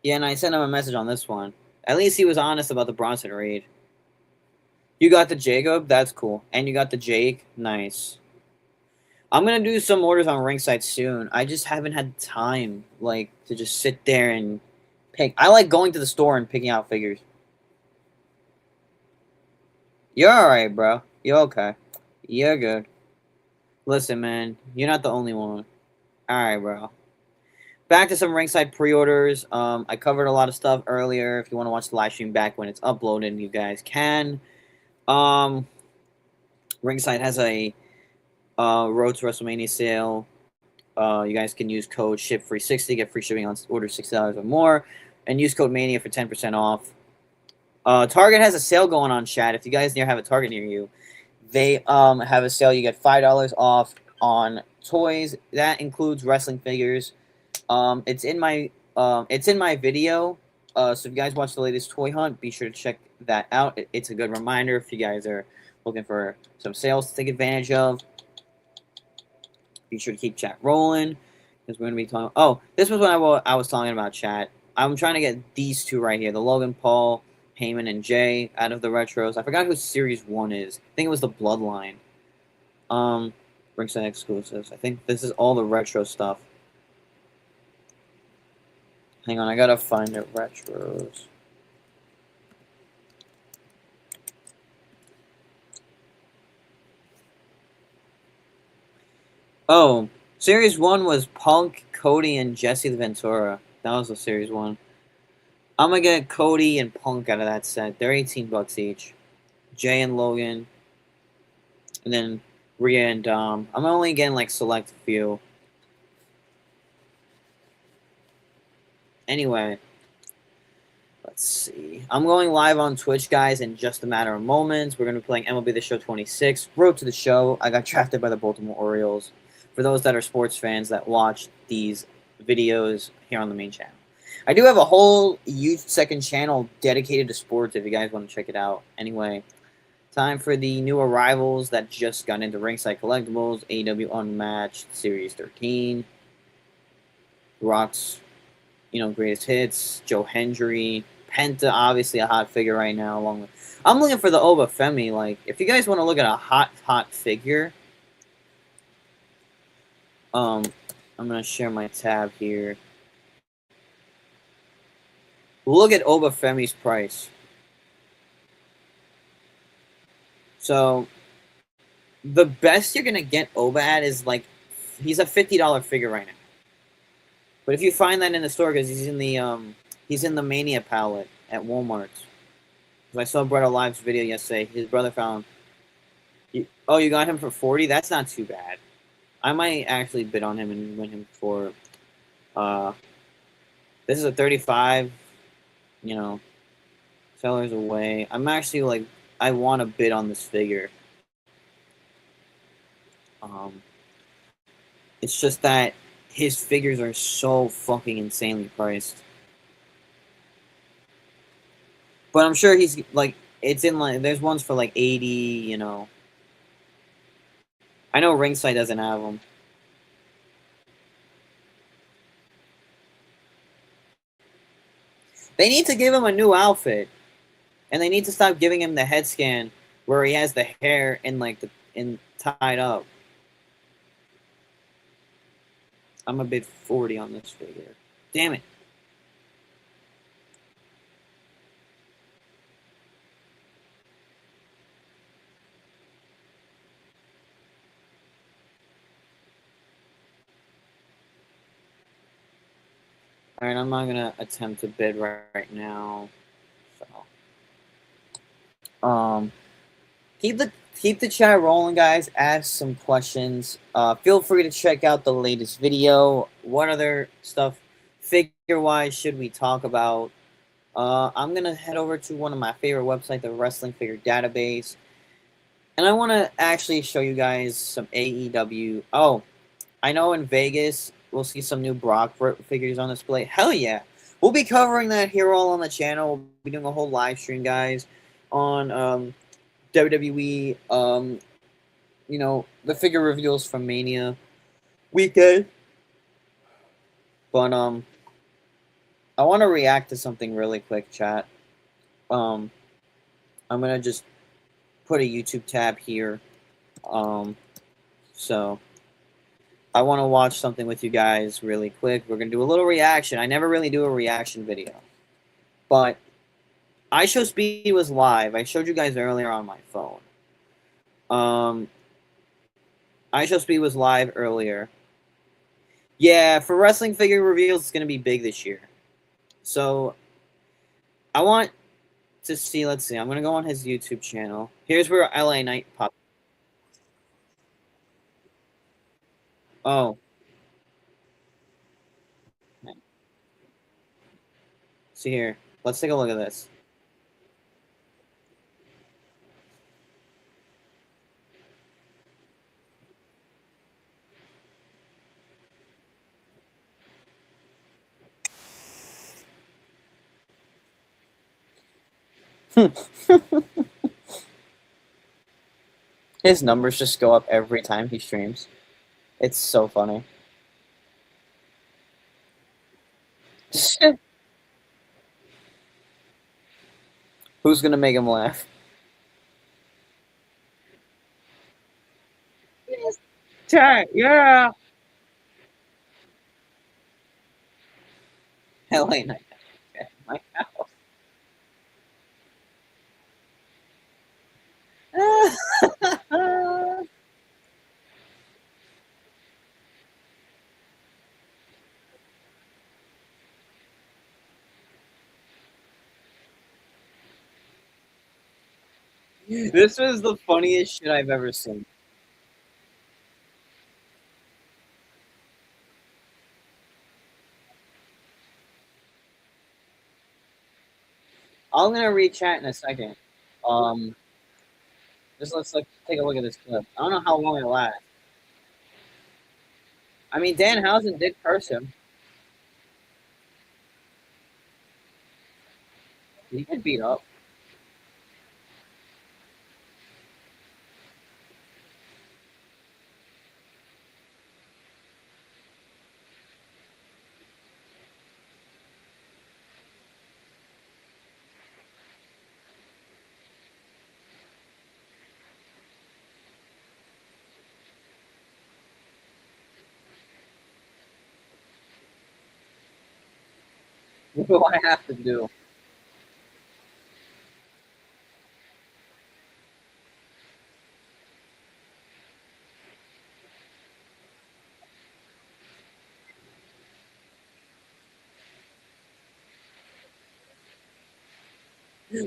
Speaker 2: Yeah, and I sent him a message on this one. At least he was honest about the Bronson Reed. You got the Jacob? That's cool. And you got the Jake? Nice. I'm going to do some orders on Ringside soon. I just haven't had time, like, to just sit there and pick. I like going to the store and picking out figures. You're alright, bro. You're okay. You're good. Listen, man. You're not the only one. Alright, bro. Back to some Ringside pre-orders. I covered a lot of stuff earlier. If you want to watch the live stream back when it's uploaded, you guys can. Ringside has a Road to WrestleMania sale. You guys can use code SHIP360, get free shipping on order $60 or more, and use code MANIA for 10% off. Target has a sale going on, chat. If you guys have a Target near you, they have a sale. You get $5 off on toys. That includes wrestling figures. It's in my video So if you guys watch the latest toy hunt, be sure to check that out. It's a good reminder if you guys are looking for some sales to take advantage of. Be sure to keep chat rolling because we're going to be talking. Oh, this was what I was talking about, chat. I'm trying to get these two right here, the Logan Paul, Heyman, and Jay out of the retros. I forgot who Series 1 is. I think it was the Bloodline. Ringside exclusives. I think this is all the retro stuff. Hang on, I gotta find it. Retros. Oh, Series 1 was Punk, Cody, and Jesse the Ventura. That was the Series 1. I'm gonna get Cody and Punk out of that set. They're $18 each. Jay and Logan. And then Rhea and Dom. I'm only getting like select few. Anyway. Let's see. I'm going live on Twitch, guys, in just a matter of moments. We're going to be playing MLB The Show 26. Road to the show. I got drafted by the Baltimore Orioles. For those that are sports fans that watch these videos here on the main channel. I do have a whole second channel dedicated to sports if you guys want to check it out. Anyway, time for the new arrivals that just got into Ringside Collectibles. AEW Unmatched Series 13. Rock's, greatest hits. Joe Hendry. Penta, obviously a hot figure right now. Along with, I'm looking for the Obafemi. Like, if you guys want to look at a hot figure, I'm gonna share my tab here. Look at Obafemi's price. So, the best you're gonna get Oba at is like, he's a $50 figure right now. But if you find that in the store, because he's in the Mania palette at Walmart. I saw Brett Alive's video yesterday. His brother found. Oh, you got him for 40? That's not too bad. I might actually bid on him and win him for. This is a 35. Sellers away. I'm actually like, I want to bid on this figure. It's just that his figures are so fucking insanely priced. But I'm sure he's like, it's in like, there's ones for like 80, I know Ringside doesn't have them. They need to give him a new outfit. And they need to stop giving him the head scan where he has the hair in like tied up. I'm a bid 40 on this figure. Damn it. Alright, I'm not gonna attempt to bid right now. So keep the chat rolling, guys. Ask some questions. Feel free to check out the latest video. What other stuff figure wise should we talk about? I'm gonna head over to one of my favorite websites, the Wrestling Figure Database. And I want to actually show you guys some AEW. Oh, I know in Vegas we'll see some new Brock figures on display. Hell yeah. We'll be covering that here all on the channel. We'll be doing a whole live stream, guys, on WWE, the figure reveals from Mania weekend. But I want to react to something really quick, chat. I'm gonna just put a YouTube tab here. So I want to watch something with you guys really quick. We're gonna do a little reaction. I never really do a reaction video, but iShowSpeed was live. I showed you guys earlier on my phone. iShowSpeed was live earlier. Yeah, for wrestling figure reveals, it's gonna be big this year. So I want to see. Let's see. I'm gonna go on his YouTube channel. Here's where LA Knight popped. Oh. See here. Let's take a look at this. His numbers just go up every time he streams. It's so funny. Who's gonna make him laugh? Yes. Chat, yeah. Hell ain't I at my house. This was the funniest shit I've ever seen. I'm gonna read chat in a second. Um, just let's take a look at this clip. I don't know how long it lasts. I mean, Danhausen did curse him. He get beat up. What do I have to do?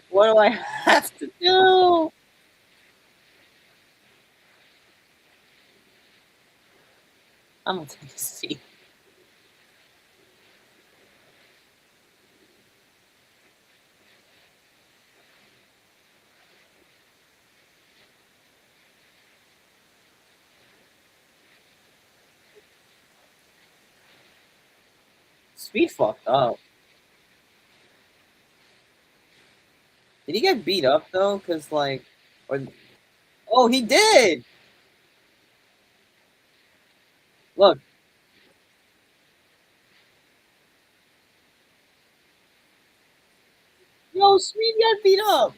Speaker 2: What do I have to do? I'm gonna take a seat. Speed fucked up. Did he get beat up though? Cause like, or oh, he did. Look, yo, Speed got beat up.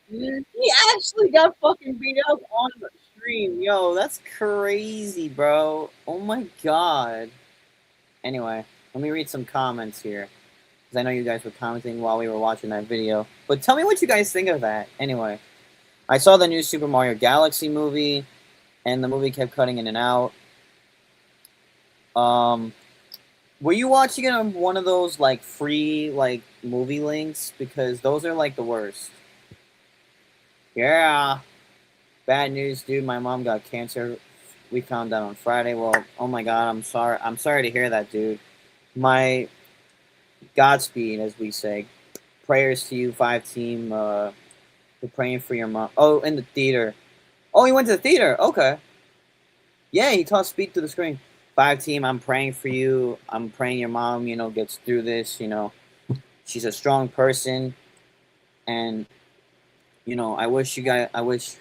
Speaker 2: He actually got fucking beat up on the stream. Yo, that's crazy, bro. Oh my god. Anyway, let me read some comments here. Because I know you guys were commenting while we were watching that video. But tell me what you guys think of that. Anyway, I saw the new Super Mario Galaxy movie, and the movie kept cutting in and out. Were you watching it on one of those, like, free, like, movie links? Because those are, like, the worst. Yeah. Bad news, dude. My mom got cancer. We found out on Friday. Well, oh my god, I'm sorry. I'm sorry to hear that, dude. My Godspeed, as we say. Prayers to you, 5 team. We're praying for your mom. Oh, in the theater. Oh, he went to the theater. Okay. Yeah, he taught Speed to the screen. 5 team, I'm praying for you. I'm praying your mom, gets through this. She's a strong person, and I wish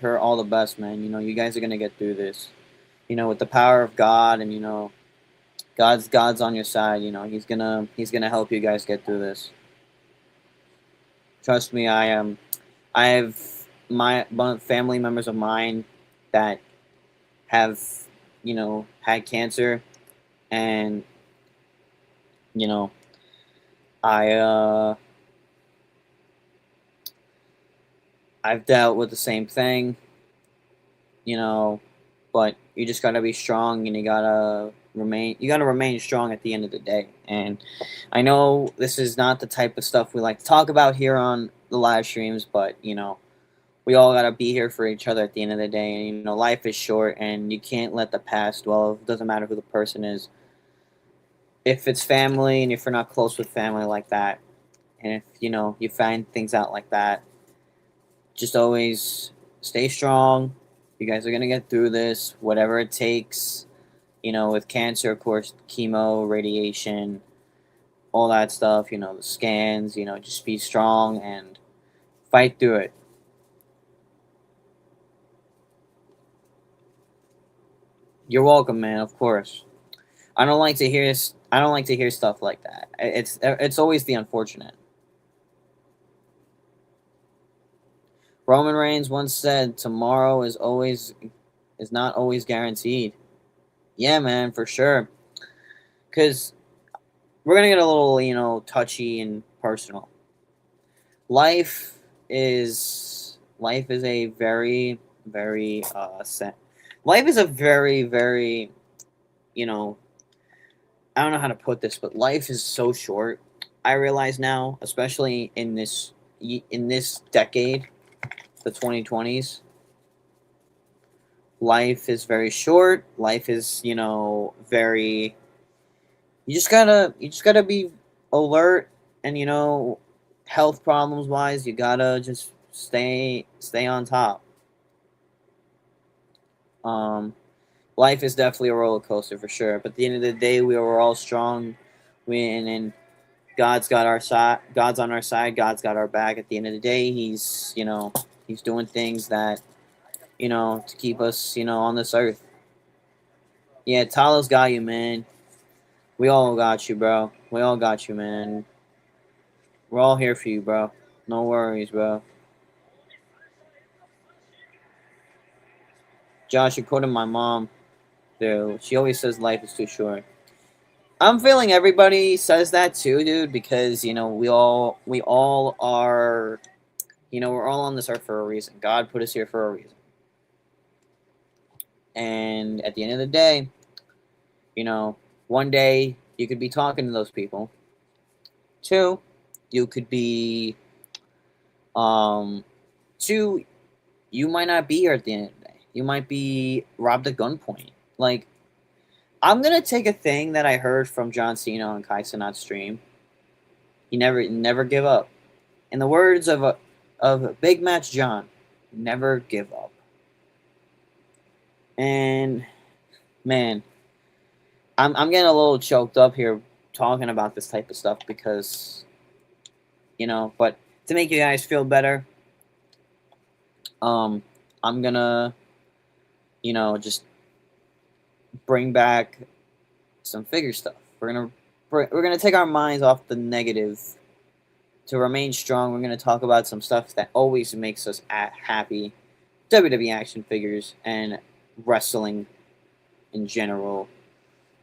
Speaker 2: her all the best, man. You guys are gonna get through this. With the power of God, and God's on your side. He's gonna help you guys get through this. Trust me, I am. I have my family members of mine that have, had cancer, and I I've dealt with the same thing, but you just gotta be strong, and you gotta remain strong at the end of the day. And I know this is not the type of stuff we like to talk about here on the live streams, but we all gotta be here for each other at the end of the day. And life is short, and you can't let the past dwell. It doesn't matter who the person is. If it's family, and if you're not close with family like that, and if you find things out like that, just always stay strong. You guys are gonna get through this, whatever it takes. With cancer, of course, chemo, radiation, all that stuff, the scans, just be strong and fight through it. You're welcome, man, of course. I don't like to hear stuff like that. It's always the unfortunate. Roman Reigns once said, "Tomorrow is not always guaranteed." Yeah, man, for sure. Cuz we're going to get a little, touchy and personal. Life is a very very life is a very very, I don't know how to put this, but life is so short. I realize now, especially in this decade, the 2020s, life is very short. Life is, very, you just gotta be alert, and health problems wise, you gotta just stay on top. Um, Life is definitely a roller coaster for sure. But at the end of the day, we were all strong. And God's got our side. God's on our side. God's got our back. At the end of the day, he's doing things that, to keep us, on this earth. Yeah, Talos got you, man. We all got you, bro. We all got you, man. We're all here for you, bro. No worries, bro. Josh, according to my mom, dude, she always says life is too short. I'm feeling everybody says that too, dude, because we all are, we're all on this earth for a reason. God put us here for a reason. And at the end of the day, one day you could be talking to those people. Two, you could be, two, you might not be here at the end of the day. You might be robbed at gunpoint. Like, I'm gonna take a thing that I heard from John Cena on Kai Cenat's stream. You never give up. In the words of Big Match John, never give up. And man, I'm getting a little choked up here talking about this type of stuff because, but to make you guys feel better, I'm gonna, just bring back some figure stuff. We're gonna take our minds off the negative to remain strong. We're gonna talk about some stuff that always makes us happy: WWE action figures and wrestling in general.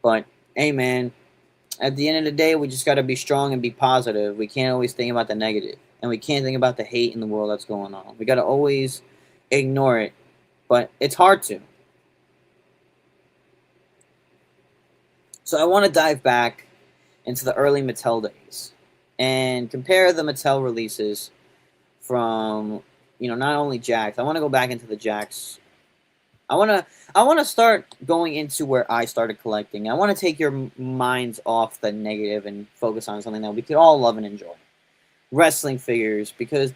Speaker 2: But hey, man, at the end of the day, we just gotta be strong and be positive. We can't always think about the negative, and we can't think about the hate in the world that's going on. We gotta always ignore it, but it's hard to. So I want to dive back into the early Mattel days and compare the Mattel releases from, not only Jakks. I want to go back into the Jakks. I want to start going into where I started collecting. I want to take your minds off the negative and focus on something that we could all love and enjoy. Wrestling figures, because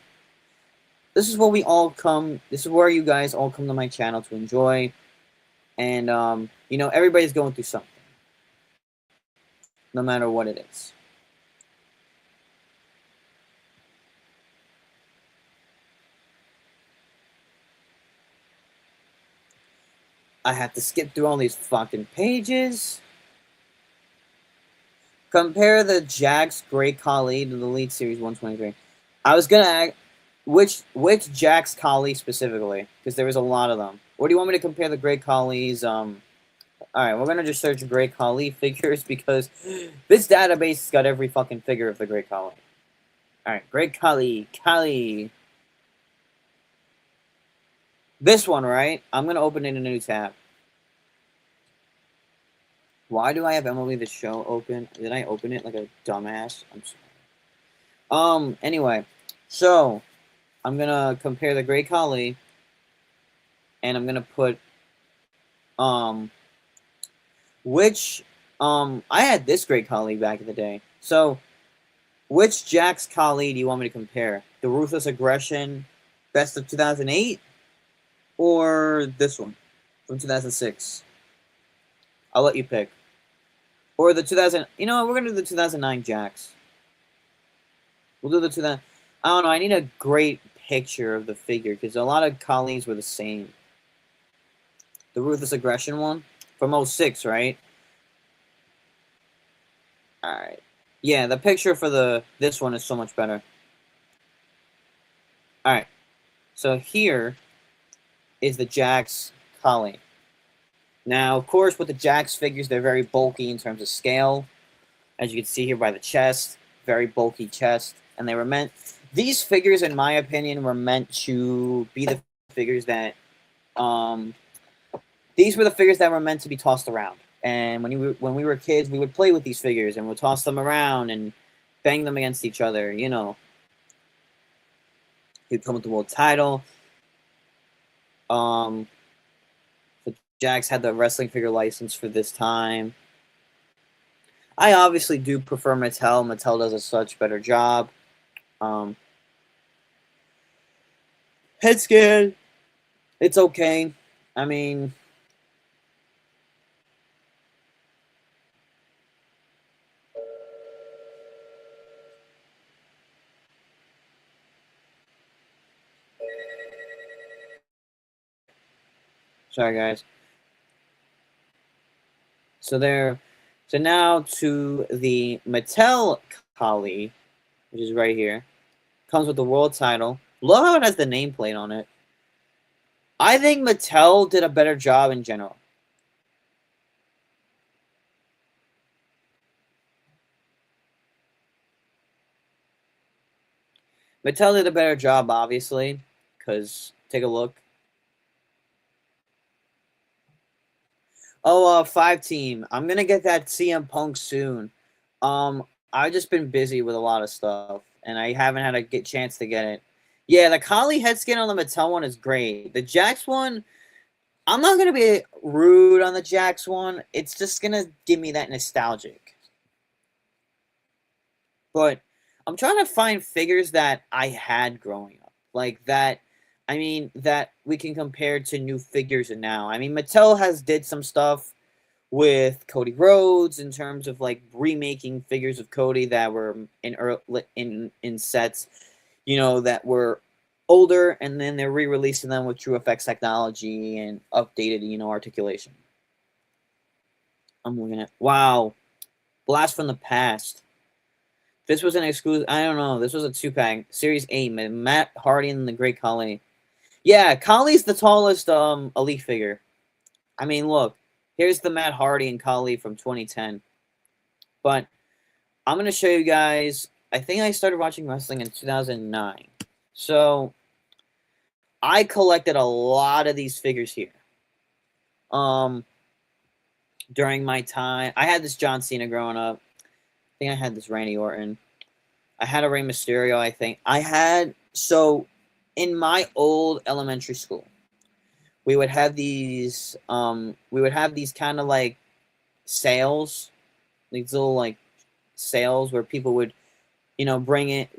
Speaker 2: this is where you guys all come to my channel to enjoy. And everybody's going through something, no matter what it is. I have to skip through all these fucking pages. Compare the Jakks Great Khali to the Elite Series 123. I was gonna ask which Jakks Khali specifically, because there was a lot of them. Or do you want me to compare the Great Khali's? Alright, we're gonna just search Great Khali figures because this database has got every fucking figure of the Great Khali. Alright, Great Khali. This one, right? I'm gonna open in a new tab. Why do I have MLB The Show open? Did I open it like a dumbass? I'm sorry. Anyway, so I'm gonna compare the Great Khali, and I'm gonna put I had this Great Khali back in the day. So which Jakks Khali do you want me to compare? The Ruthless Aggression Best of 2008 or this one from 2006? I'll let you pick. Or the 2000. You know what? We're gonna do the 2009 Jax. We'll do the 2000. I don't know. I need a great picture of the figure because a lot of colleagues were the same. The Ruthless Aggression one from 06, right? All right. Yeah, the picture for this one is so much better. All right. So here is the Jax Collie. Now, of course, with the Jax figures, they're very bulky in terms of scale. As you can see here by the chest, very bulky chest. And they were meant... These figures, in my opinion, were meant to be the figures that... these were the figures that were meant to be tossed around. And when we were kids, we would play with these figures and we'd toss them around and bang them against each other, you know. He'd come with the world title. The Jax had the wrestling figure license for this time. I obviously do prefer Mattel. Mattel does a such better job. Head scan. It's okay. I mean... Sorry, guys. So now to the Mattel Collie, which is right here. Comes with the world title. Love how it has the nameplate on it. I think Mattel did a better job in general. Mattel did a better job, obviously, because take a look. Oh, 5-team. I'm gonna get that CM Punk soon. I've just been busy with a lot of stuff, and I haven't had a chance to get it. Yeah, the Collie head skin on the Mattel one is great. The Jax one, I'm not gonna be rude on the Jax one. It's just gonna give me that nostalgic. But I'm trying to find figures that I had growing up, like that. I mean, that we can compare to new figures and now. I mean, Mattel has did some stuff with Cody Rhodes in terms of like remaking figures of Cody that were in sets, you know, that were older, and then they're re-releasing them with True Effects technology and updated, you know, articulation. I'm looking at Blast from the Past. This was an exclusive. I don't know. This was a 2-pack, Series 8. Matt Hardy and the Great Khali. Yeah, Khali's the tallest elite figure. I mean, look, here's the Matt Hardy and Khali from 2010. But I'm gonna show you guys. I think I started watching wrestling in 2009. So I collected a lot of these figures here. During my time, I had this John Cena growing up. I think I had this Randy Orton. I had a Rey Mysterio, I think. In my old elementary school, we would have these kind of like sales, these little like sales where people would, you know,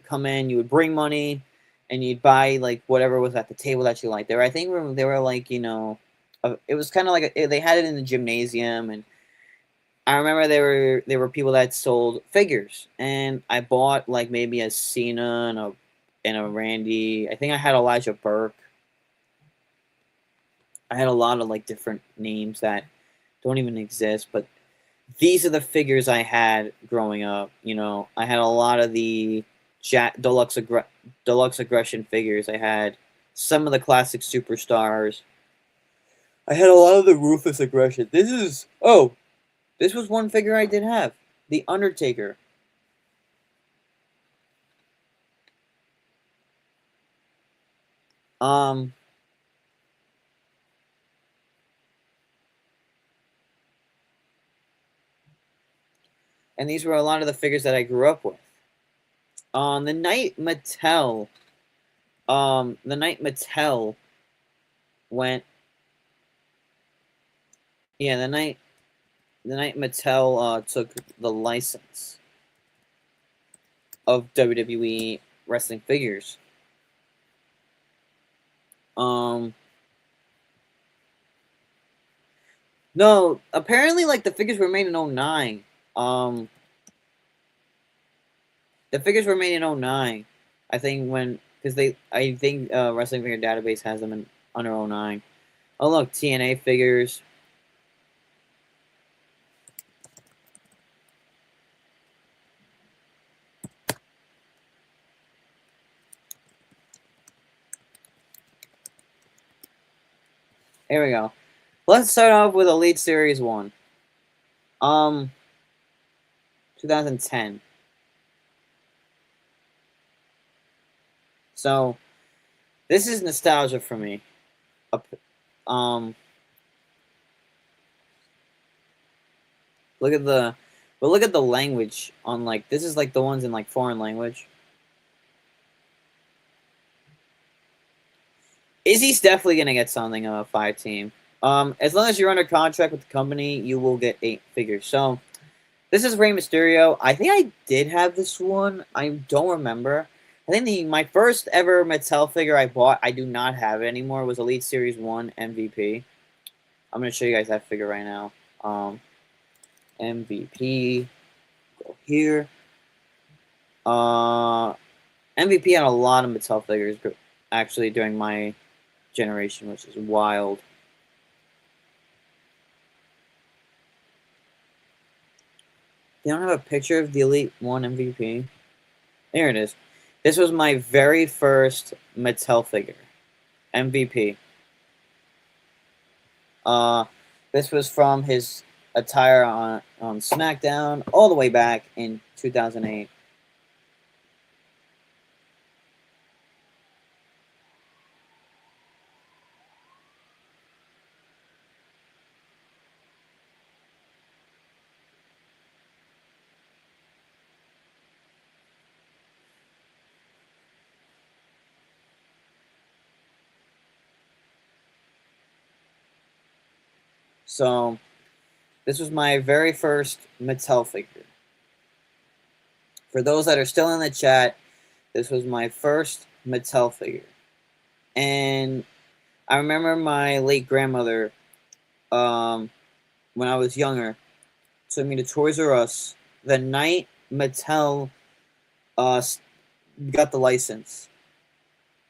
Speaker 2: come in, you would bring money and you'd buy like whatever was at the table that you liked. They were like, you know, it was kind of like they had it in the gymnasium, and I remember there were people that sold figures, and I bought like maybe a Cena and a Randy. I think I had Elijah Burke. I had a lot of like different names that don't even exist, but these are the figures I had growing up. You know, I had a lot of the Deluxe Aggression figures. I had some of the classic superstars. I had a lot of the Ruthless Aggression. This was one figure I did have. The Undertaker. And these were a lot of the figures that I grew up with. The night Mattel went... Yeah, the night Mattel took the license of WWE wrestling figures. No, apparently, like, the figures were made in '09. Um, the figures were made in '09. I think because I think Wrestling Figure Database has them in under '09. Oh, look, TNA figures. Here we go. Let's start off with Elite Series 1. 2010. So, this is nostalgia for me. Um, look at the, but look at the language on, like, this is like the ones in like foreign language. Izzy's definitely gonna get something of a 5 team. As long as you're under contract with the company, you will get 8 figures. So, this is Rey Mysterio. I think I did have this one. I don't remember. I think my first ever Mattel figure I bought, I do not have it anymore, was Elite Series 1 MVP. I'm going to show you guys that figure right now. MVP. Go here. MVP had a lot of Mattel figures actually during my generation, which is wild. They don't have a picture of the Elite 1 MVP. There it is. This was my very first Mattel figure. MVP. This was from his attire on SmackDown all the way back in 2008. So, this was my very first Mattel figure. For those that are still in the chat, this was my first Mattel figure. And I remember my late grandmother, when I was younger, took me to Toys R Us the night Mattel got the license.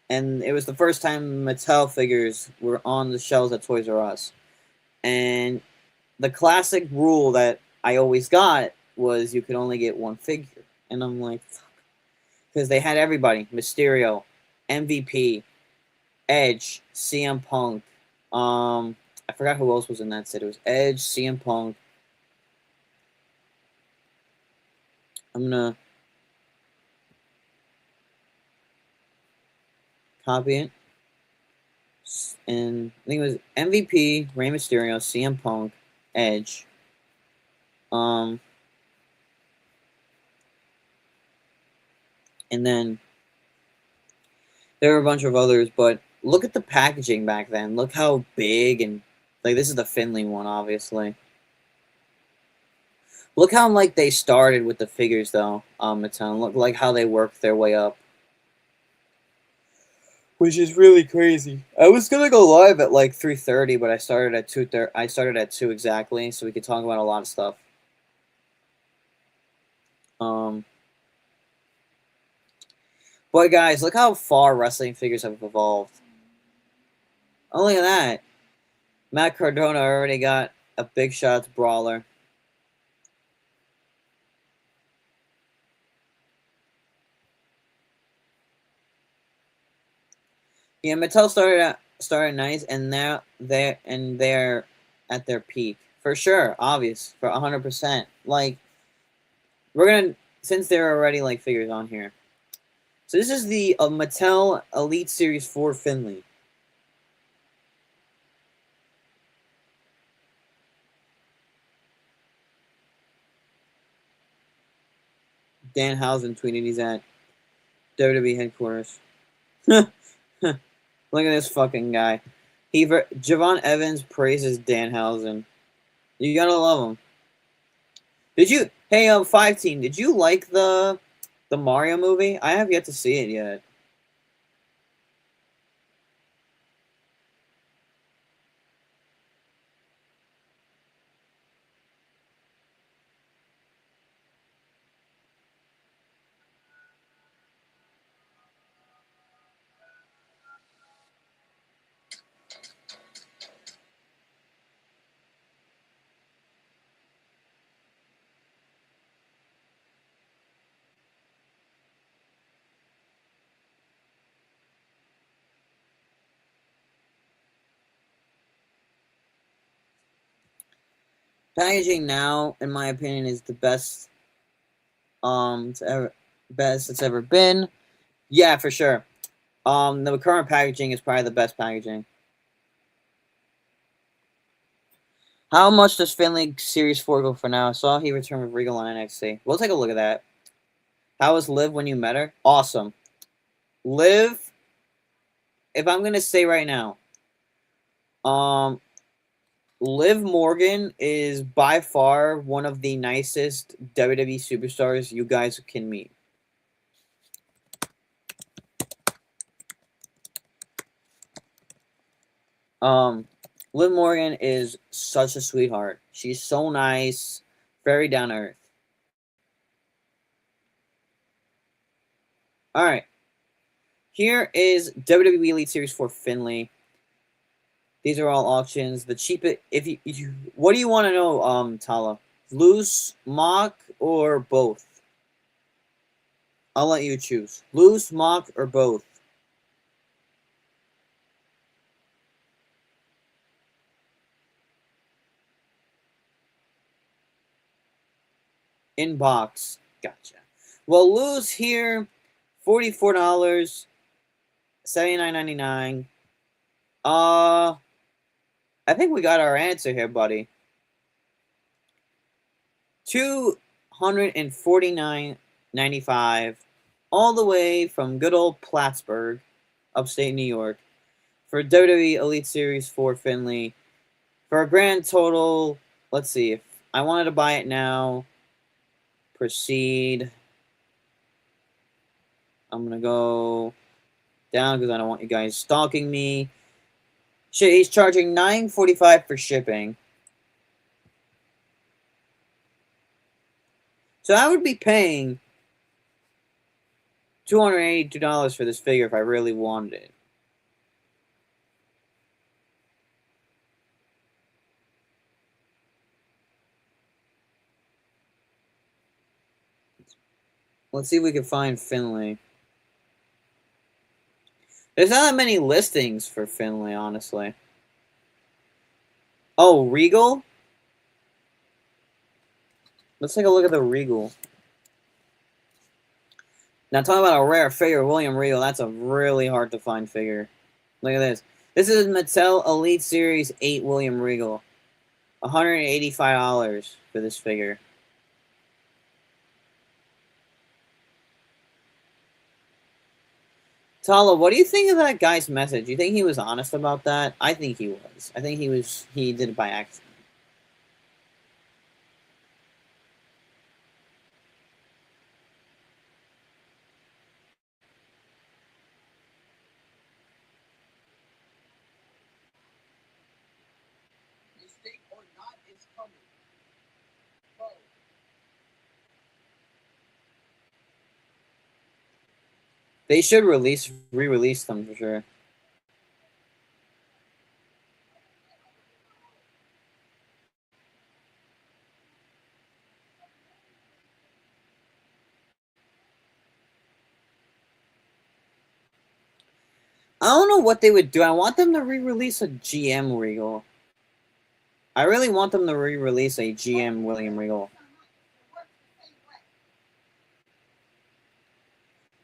Speaker 2: And it was the first time Mattel figures were on the shelves at Toys R Us. And the classic rule that I always got was you could only get one figure. And I'm like, fuck. Because they had everybody. Mysterio, MVP, Edge, CM Punk. I forgot who else was in that set. It was Edge, CM Punk. I'm gonna copy it. And I think it was MVP, Rey Mysterio, CM Punk, Edge. And then there were a bunch of others, but look at the packaging back then. Look how big and like this is the Finley one, obviously. Look how like they started with the figures though, Mattel. Look like how they worked their way up. Which is really crazy. I was gonna go live at like 3:30, but I started at 2:30. I started at 2 exactly, so we could talk about a lot of stuff. But guys, look how far wrestling figures have evolved. Oh, look at that. Matt Cardona already got a Big Shots brawler. Yeah, Mattel started nice, and now they're at their peak for sure. Obvious for 100%. Like we're gonna since there are already like figures on here. So this is the Mattel Elite Series 4 Finley. Danhausen tweeted he's at WWE headquarters. Look at this fucking guy. Javon Evans praises Danhausen. You gotta love him. Did you? Hey, 5 team. Did you like the Mario movie? I have yet to see it yet. Packaging now, in my opinion, is the best it's ever been. Yeah, for sure. The current packaging is probably the best packaging. How much does Finley Series 4 go for now? I saw he returned with Regal on NXT. We'll take a look at that. How was Liv when you met her? Awesome. Liv, if I'm gonna say right now, Liv Morgan is by far one of the nicest WWE superstars you guys can meet. Liv Morgan is such a sweetheart. She's so nice, very down to earth. All right. Here is WWE Elite Series 4 Finley. These are all auctions. The cheapest. If you what do you want to know, Tala? Loose, mock, or both? I'll let you choose. Loose, mock, or both. In box. Gotcha. Well, loose here, $44, $79.99. I think we got our answer here, buddy. $249.95, all the way from good old Plattsburgh, upstate New York, for WWE Elite Series 4 Finley, for a grand total. Let's see, if I wanted to buy it now, proceed. I'm gonna go down because I don't want you guys stalking me. Shit, he's charging $9.45 for shipping. So I would be paying $282 for this figure if I really wanted it. Let's see if we can find Finley. There's not that many listings for Finley, honestly. Oh, Regal? Let's take a look at the Regal. Now, talking about a rare figure, William Regal, that's a really hard to find figure. Look at this. This is Mattel Elite Series 8 William Regal. $185 for this figure. Tala, what do you think of that guy's message? You think he was honest about that? I think he was. I think he did it by accident. Mistake or not, it's coming. They should re-release them for sure. I don't know what they would do. I want them to re-release a GM Regal. I really want them to re-release a GM William Regal.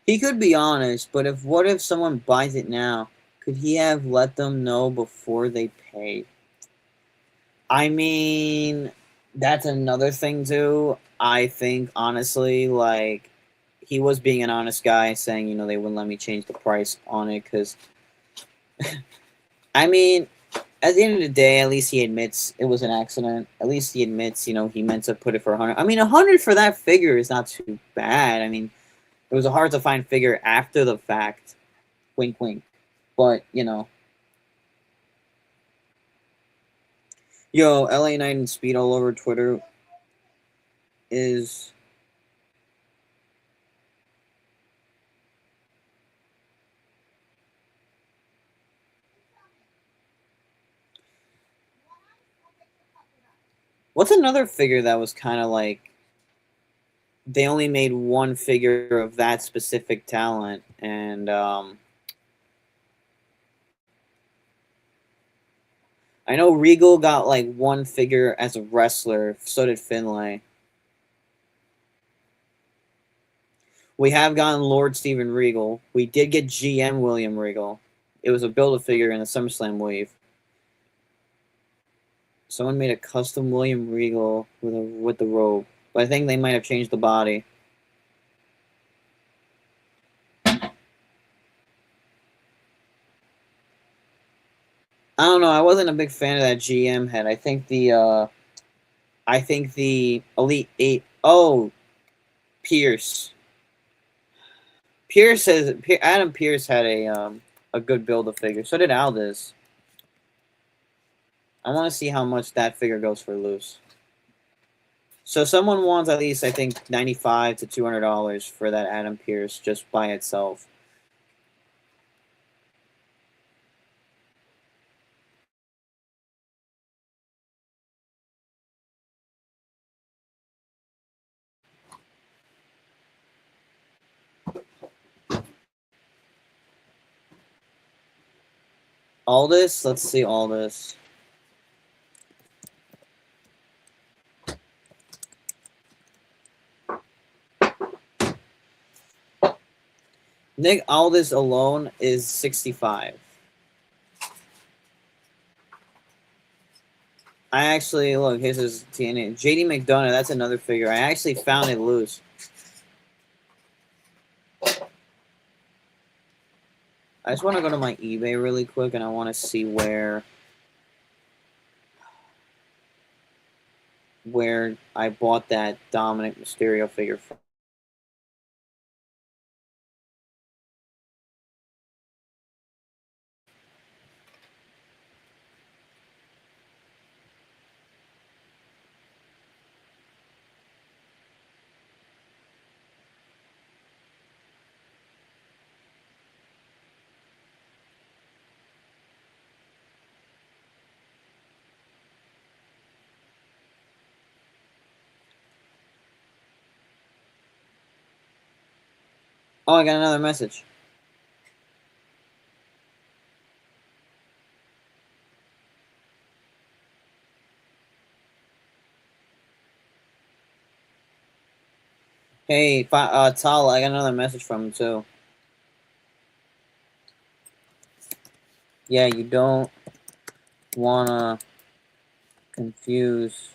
Speaker 2: He could be honest, but what if someone buys it now? Could he have let them know before they pay? I mean, that's another thing too. I think honestly, like, he was being an honest guy, saying, you know, they wouldn't let me change the price on it because, I mean, at the end of the day, at least he admits it was an accident. At least he admits, you know, he meant to put it for 100. I mean, 100 for that figure is not too bad. I mean, it was a hard to find figure after the fact. Wink, wink. But, you know. Yo, LA Knight and Speed all over Twitter is... What's another figure that was kind of like... They only made one figure of that specific talent, and I I know Regal got like one figure as a wrestler. So did Finlay. We have gotten Lord Steven Regal. We did get GM William Regal. It was a Build-A-Figure in the SummerSlam wave. Someone made a custom William Regal with the robe. But I think they might have changed the body. I don't know. I wasn't a big fan of that GM head. I think the Elite 8. Oh, Pierce. Adam Pierce had a good Build-A-Figure. So did Aldis. I want to see how much that figure goes for loose. So someone wants at least, I think, $95 to $200 for that Adam Pierce just by itself. Aldis? Let's see Aldis. Nick Aldis alone is 65. I actually, look, here's his TNA. JD McDonough, that's another figure. I actually found it loose. I just want to go to my eBay really quick, and I want to see where I bought that Dominic Mysterio figure from. Oh, I got another message. Hey, Tala, I got another message from him, too. Yeah, you don't wanna confuse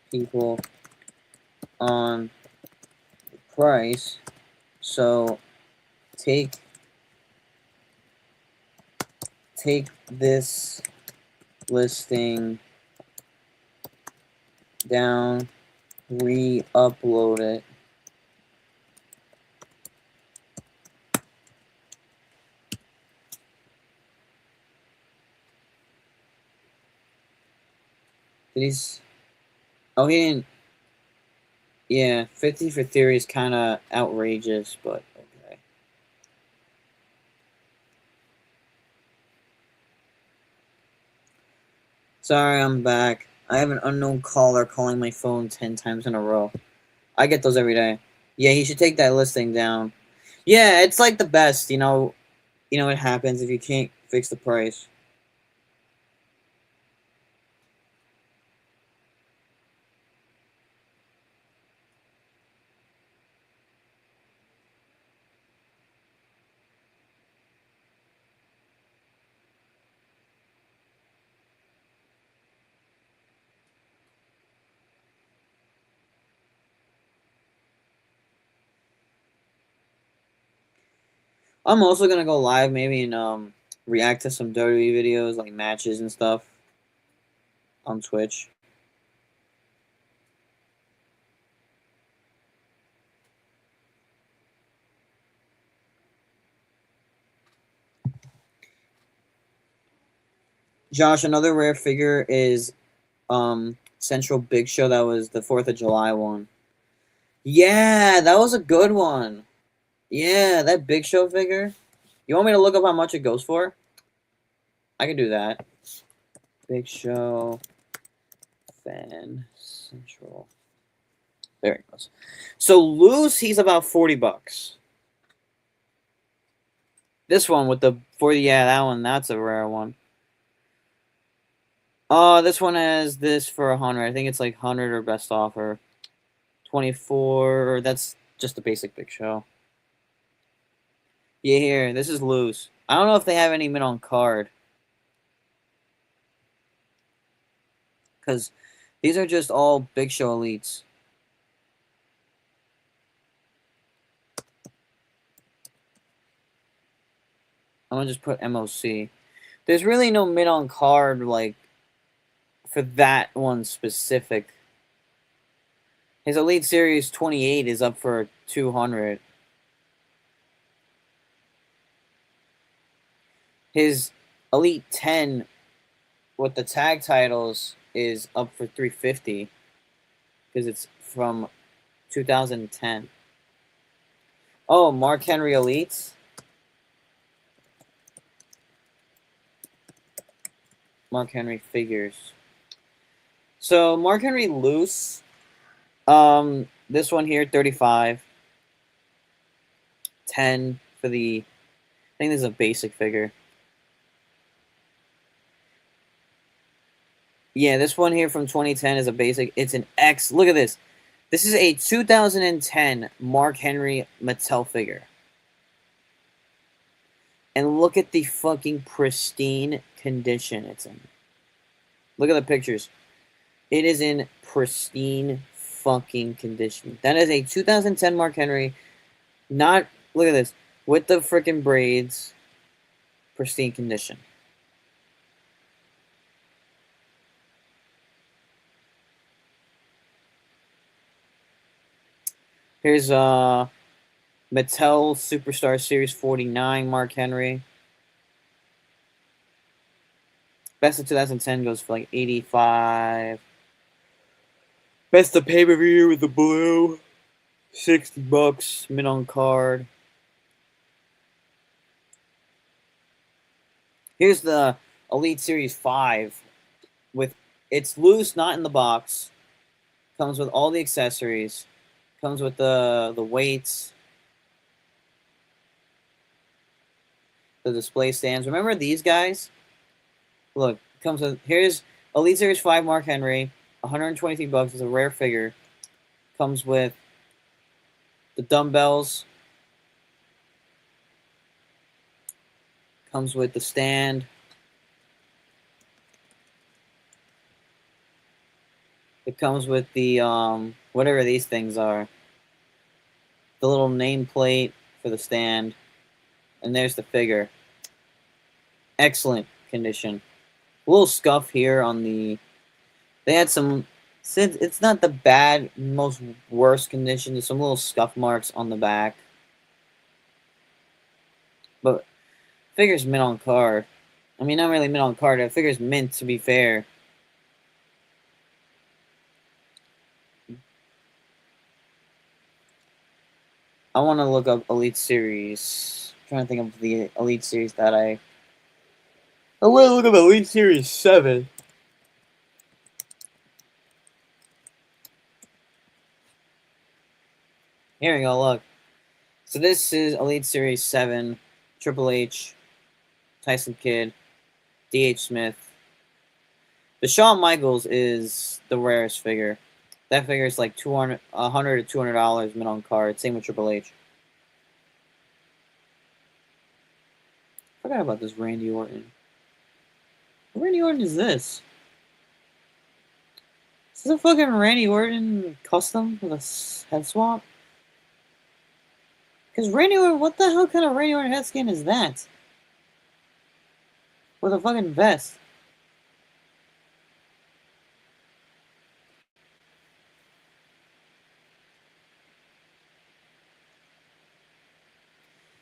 Speaker 2: people on the price, so take this listing down, re-upload it. He's, oh, he didn't. Yeah, 50 for Theory is kind of outrageous, but okay. Sorry, I'm back. I have an unknown caller calling my phone 10 times in a row. I get those every day. Yeah, he should take that listing down. Yeah, it's like the best, you know. You know what happens if you can't fix the price. I'm also gonna go live maybe and react to some WWE videos like matches and stuff on Twitch. Josh, another rare figure is Central Big Show. That was the 4th of July one. Yeah, that was a good one. Yeah, that Big Show figure. You want me to look up how much it goes for? I can do that. Big Show Fan Central. There it goes. So loose, he's about $40. This one with the 40, yeah, that one, that's a rare one. This one has this for 100. I think it's like 100 or best offer. 24, that's just a basic Big Show. Yeah, here, this is loose. I don't know if they have any mint on card. Because these are just all Big Show elites. I'm gonna just put MOC. There's really no mint on card, like, for that one specific. His Elite Series 28 is up for 200. His Elite 10 with the tag titles is up for 350 because it's from 2010. Oh, Mark Henry Elites. Mark Henry figures. So Mark Henry loose. This one here, 35. 10 for the. I think this is a basic figure. Yeah, this one here from 2010 is a basic. It's an X. Look at this. This is a 2010 Mark Henry Mattel figure. And look at the fucking pristine condition it's in. Look at the pictures. It is in pristine fucking condition. That is a 2010 Mark Henry. Not, look at this. With the freaking braids. Pristine condition. Here's Mattel Superstar Series 49 Mark Henry. Best of 2010 goes for like 85. Best of pay-per-view with the blue. $60. Mint on card. Here's the Elite Series 5. With it's loose, not in the box. Comes with all the accessories. Comes with the weights. The display stands. Remember these guys? Look, comes with here's Elite Series 5 Mark Henry, $123. It's a rare figure. Comes with the dumbbells. Comes with the stand. It comes with the whatever these things are. The little nameplate for the stand. And there's the figure. Excellent condition. A little scuff here on the. They had some. It's not the bad, most worst condition. There's some little scuff marks on the back. But figure's mint on card. I mean, not really mint on card. The figure's mint, to be fair. I want to look up Elite Series. I'm trying to think of the Elite Series that I want to look up Elite Series 7. Here we go, look. So this is Elite Series 7, Triple H, Tyson Kidd, D.H. Smith. The Shawn Michaels is the rarest figure. That figure is like $100 to $200 mint on card. Same with Triple H. Forgot about this Randy Orton. What Randy Orton is this? Is this a fucking Randy Orton custom with a head swap? Because Randy Orton, what the hell kind of Randy Orton head skin is that? With a fucking vest.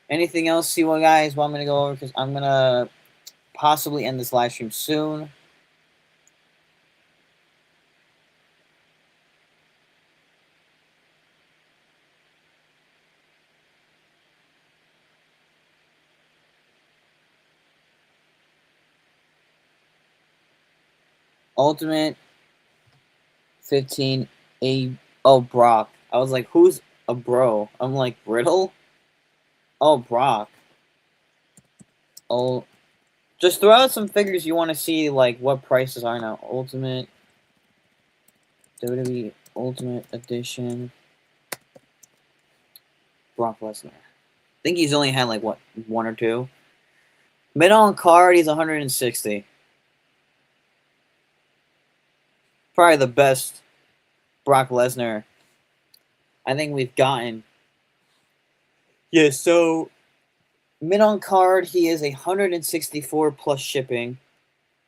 Speaker 2: Anything else you guys want me to go over? Because I'm going to possibly end this live stream soon. Ultimate 15 Brock. I was like, who's a bro? I'm like, Riddle? Oh, Brock. Oh, just throw out some figures you want to see, like what prices are now. Ultimate WWE Ultimate Edition Brock Lesnar. I think he's only had like what, one or two. Mid on card, he's 160. Probably the best Brock Lesnar I think we've gotten. Yeah, so mid on card, he is 164 plus shipping.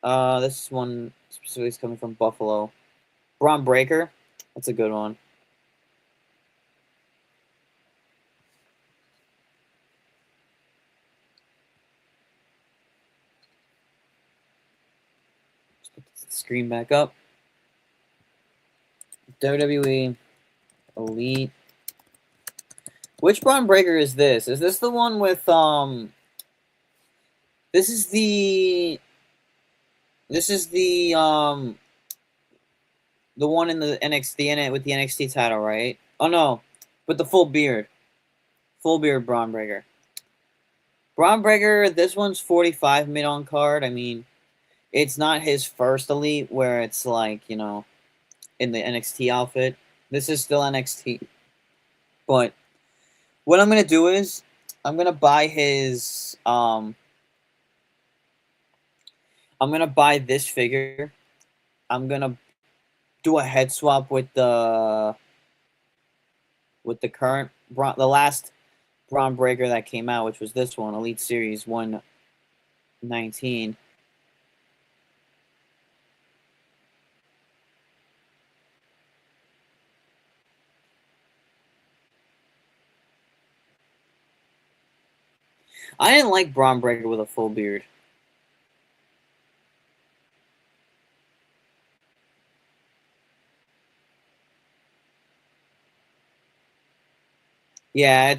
Speaker 2: This one specifically is coming from Buffalo. Braun Breaker, that's a good one. Let's put the screen back up. WWE Elite. Which Braun Breaker is this? Is this the one with This is the the one in the NXT in it with the NXT title, right? Oh no, with the full beard Braun Breaker. Braun Breaker, this one's 45 mid on card. I mean, it's not his first elite where it's like, you know, in the NXT outfit. This is still NXT. But what I'm gonna do is I'm gonna buy his I'm gonna buy this figure. I'm gonna do a head swap with the current the last Braun Breaker that came out, which was this one, Elite Series 119. I didn't like Braun Breaker with a full beard. Yeah,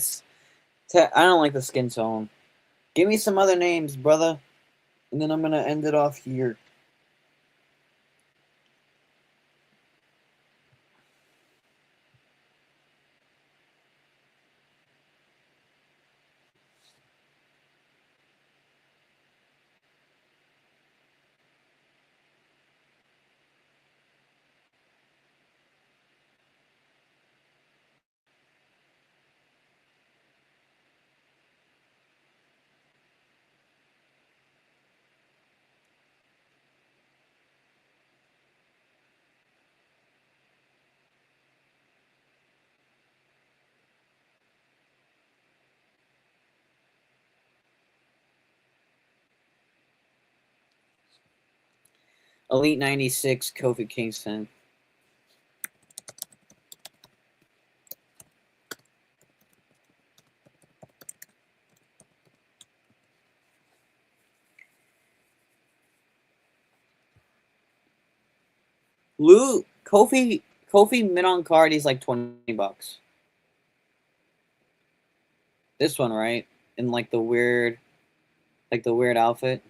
Speaker 2: I don't like the skin tone. Give me some other names, brother, and then I'm gonna end it off here. Elite 96, Kofi Kingston. Kofi mid on card, he's like $20. This one, right? In like the weird outfit.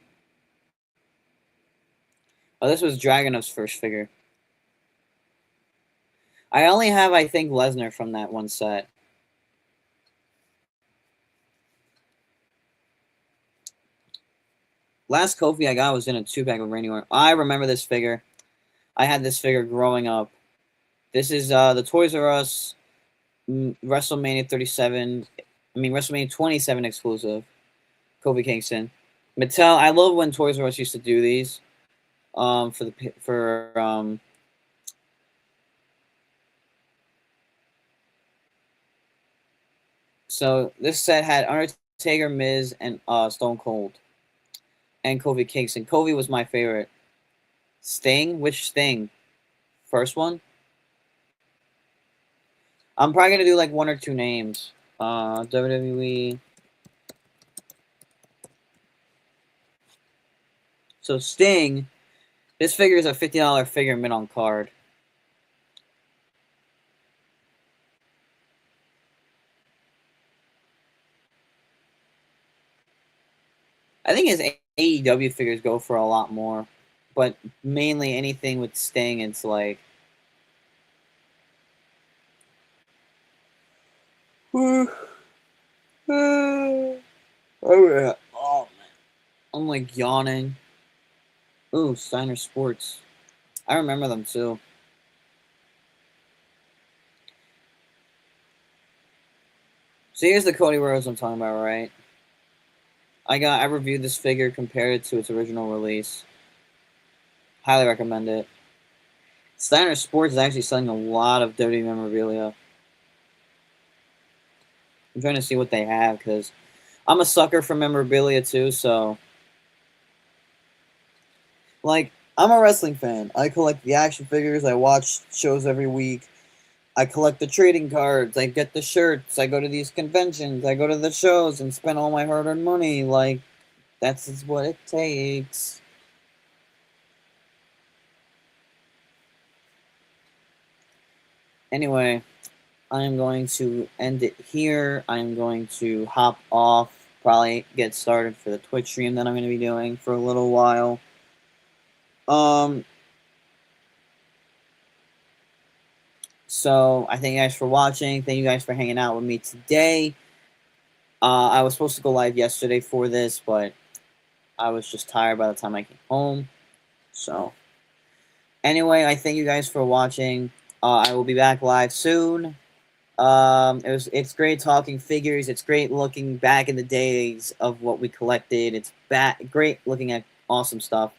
Speaker 2: Oh, this was Dragunov's first figure. I only have, I think, Lesnar from that one set. Last Kofi I got was in a 2-pack of Randy Orton. I remember this figure. I had this figure growing up. This is the Toys R Us WrestleMania 37. I mean, WrestleMania 27 exclusive. Kofi Kingston. Mattel. I love when Toys R Us used to do these. So this set had Undertaker, Miz, and Stone Cold, and Kofi Kingston. Kofi was my favorite. Sting? Which Sting? First one? I'm probably gonna do like one or two names. WWE. So Sting, this figure is a $50 figure mid on card. I think his AEW figures go for a lot more, but mainly anything with Sting, it's like. Oh yeah. Oh man. I'm like yawning. Ooh, Steiner Sports. I remember them too. So here's the Cody Rhodes I'm talking about, right? I reviewed this figure, compared it to its original release. Highly recommend it. Steiner Sports is actually selling a lot of WWE memorabilia. I'm trying to see what they have, because I'm a sucker for memorabilia too, so... Like, I'm a wrestling fan. I collect the action figures, I watch shows every week. I collect the trading cards, I get the shirts, I go to these conventions, I go to the shows and spend all my hard-earned money. Like, that's what it takes. Anyway, I'm going to end it here. I'm going to hop off, probably get started for the Twitch stream that I'm going to be doing for a little while. So, I thank you guys for watching. Thank you guys for hanging out with me today. I was supposed to go live yesterday for this, but I was just tired by the time I came home. So, anyway, I thank you guys for watching. I will be back live soon. It's great talking figures. It's great looking back in the days of what we collected. It's great looking at awesome stuff.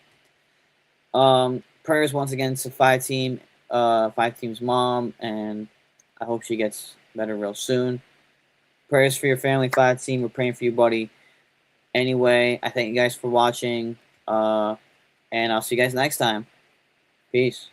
Speaker 2: Prayers once again to Five Team's mom, and I hope she gets better real soon. Prayers for your family, Five Team. We're praying for you, buddy. Anyway, I thank you guys for watching, and I'll see you guys next time. Peace.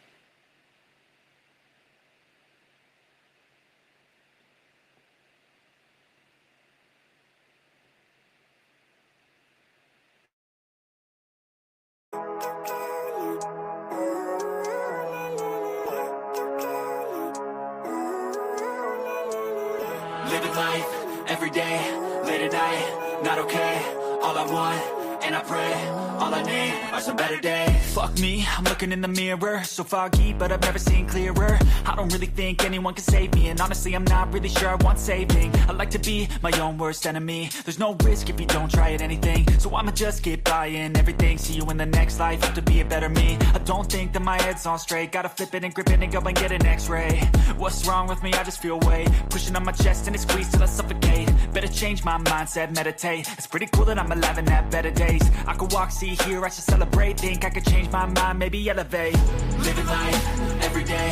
Speaker 1: Living life, every day, late at night, not okay. All I want, and I pray, all I need are some better days. Fuck me, I'm looking in the mirror, so foggy, but I've never seen clearer. I don't really think anyone can save me, and honestly I'm not really sure I want saving. I like to be my own worst enemy. There's no risk if you don't try at anything, so I'ma just get buying everything. See you in the next life, have to be a better me. I don't think that my head's on straight, gotta flip it and grip it and go and get an x-ray. What's wrong with me? I just feel weight pushing on my chest and it squeezes till I suffocate. Better change my mindset, meditate. It's pretty cool that I'm alive and have better days. I could walk, see, hear, I should celebrate. Think I could change my mind, maybe elevate. Living life, every day,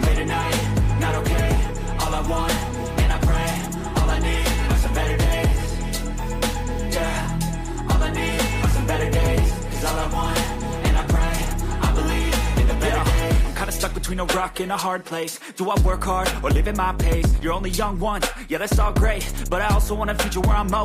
Speaker 1: late at night, not okay. All I want, and I pray, all I need are some better days. Yeah, all I need are some better days. Cause all I want, and I pray, I believe in the better days. I'm kinda stuck between a rock and a hard place. Do I work hard or live at my pace? You're only young once, yeah that's all great, but I also want a future where I'm okay.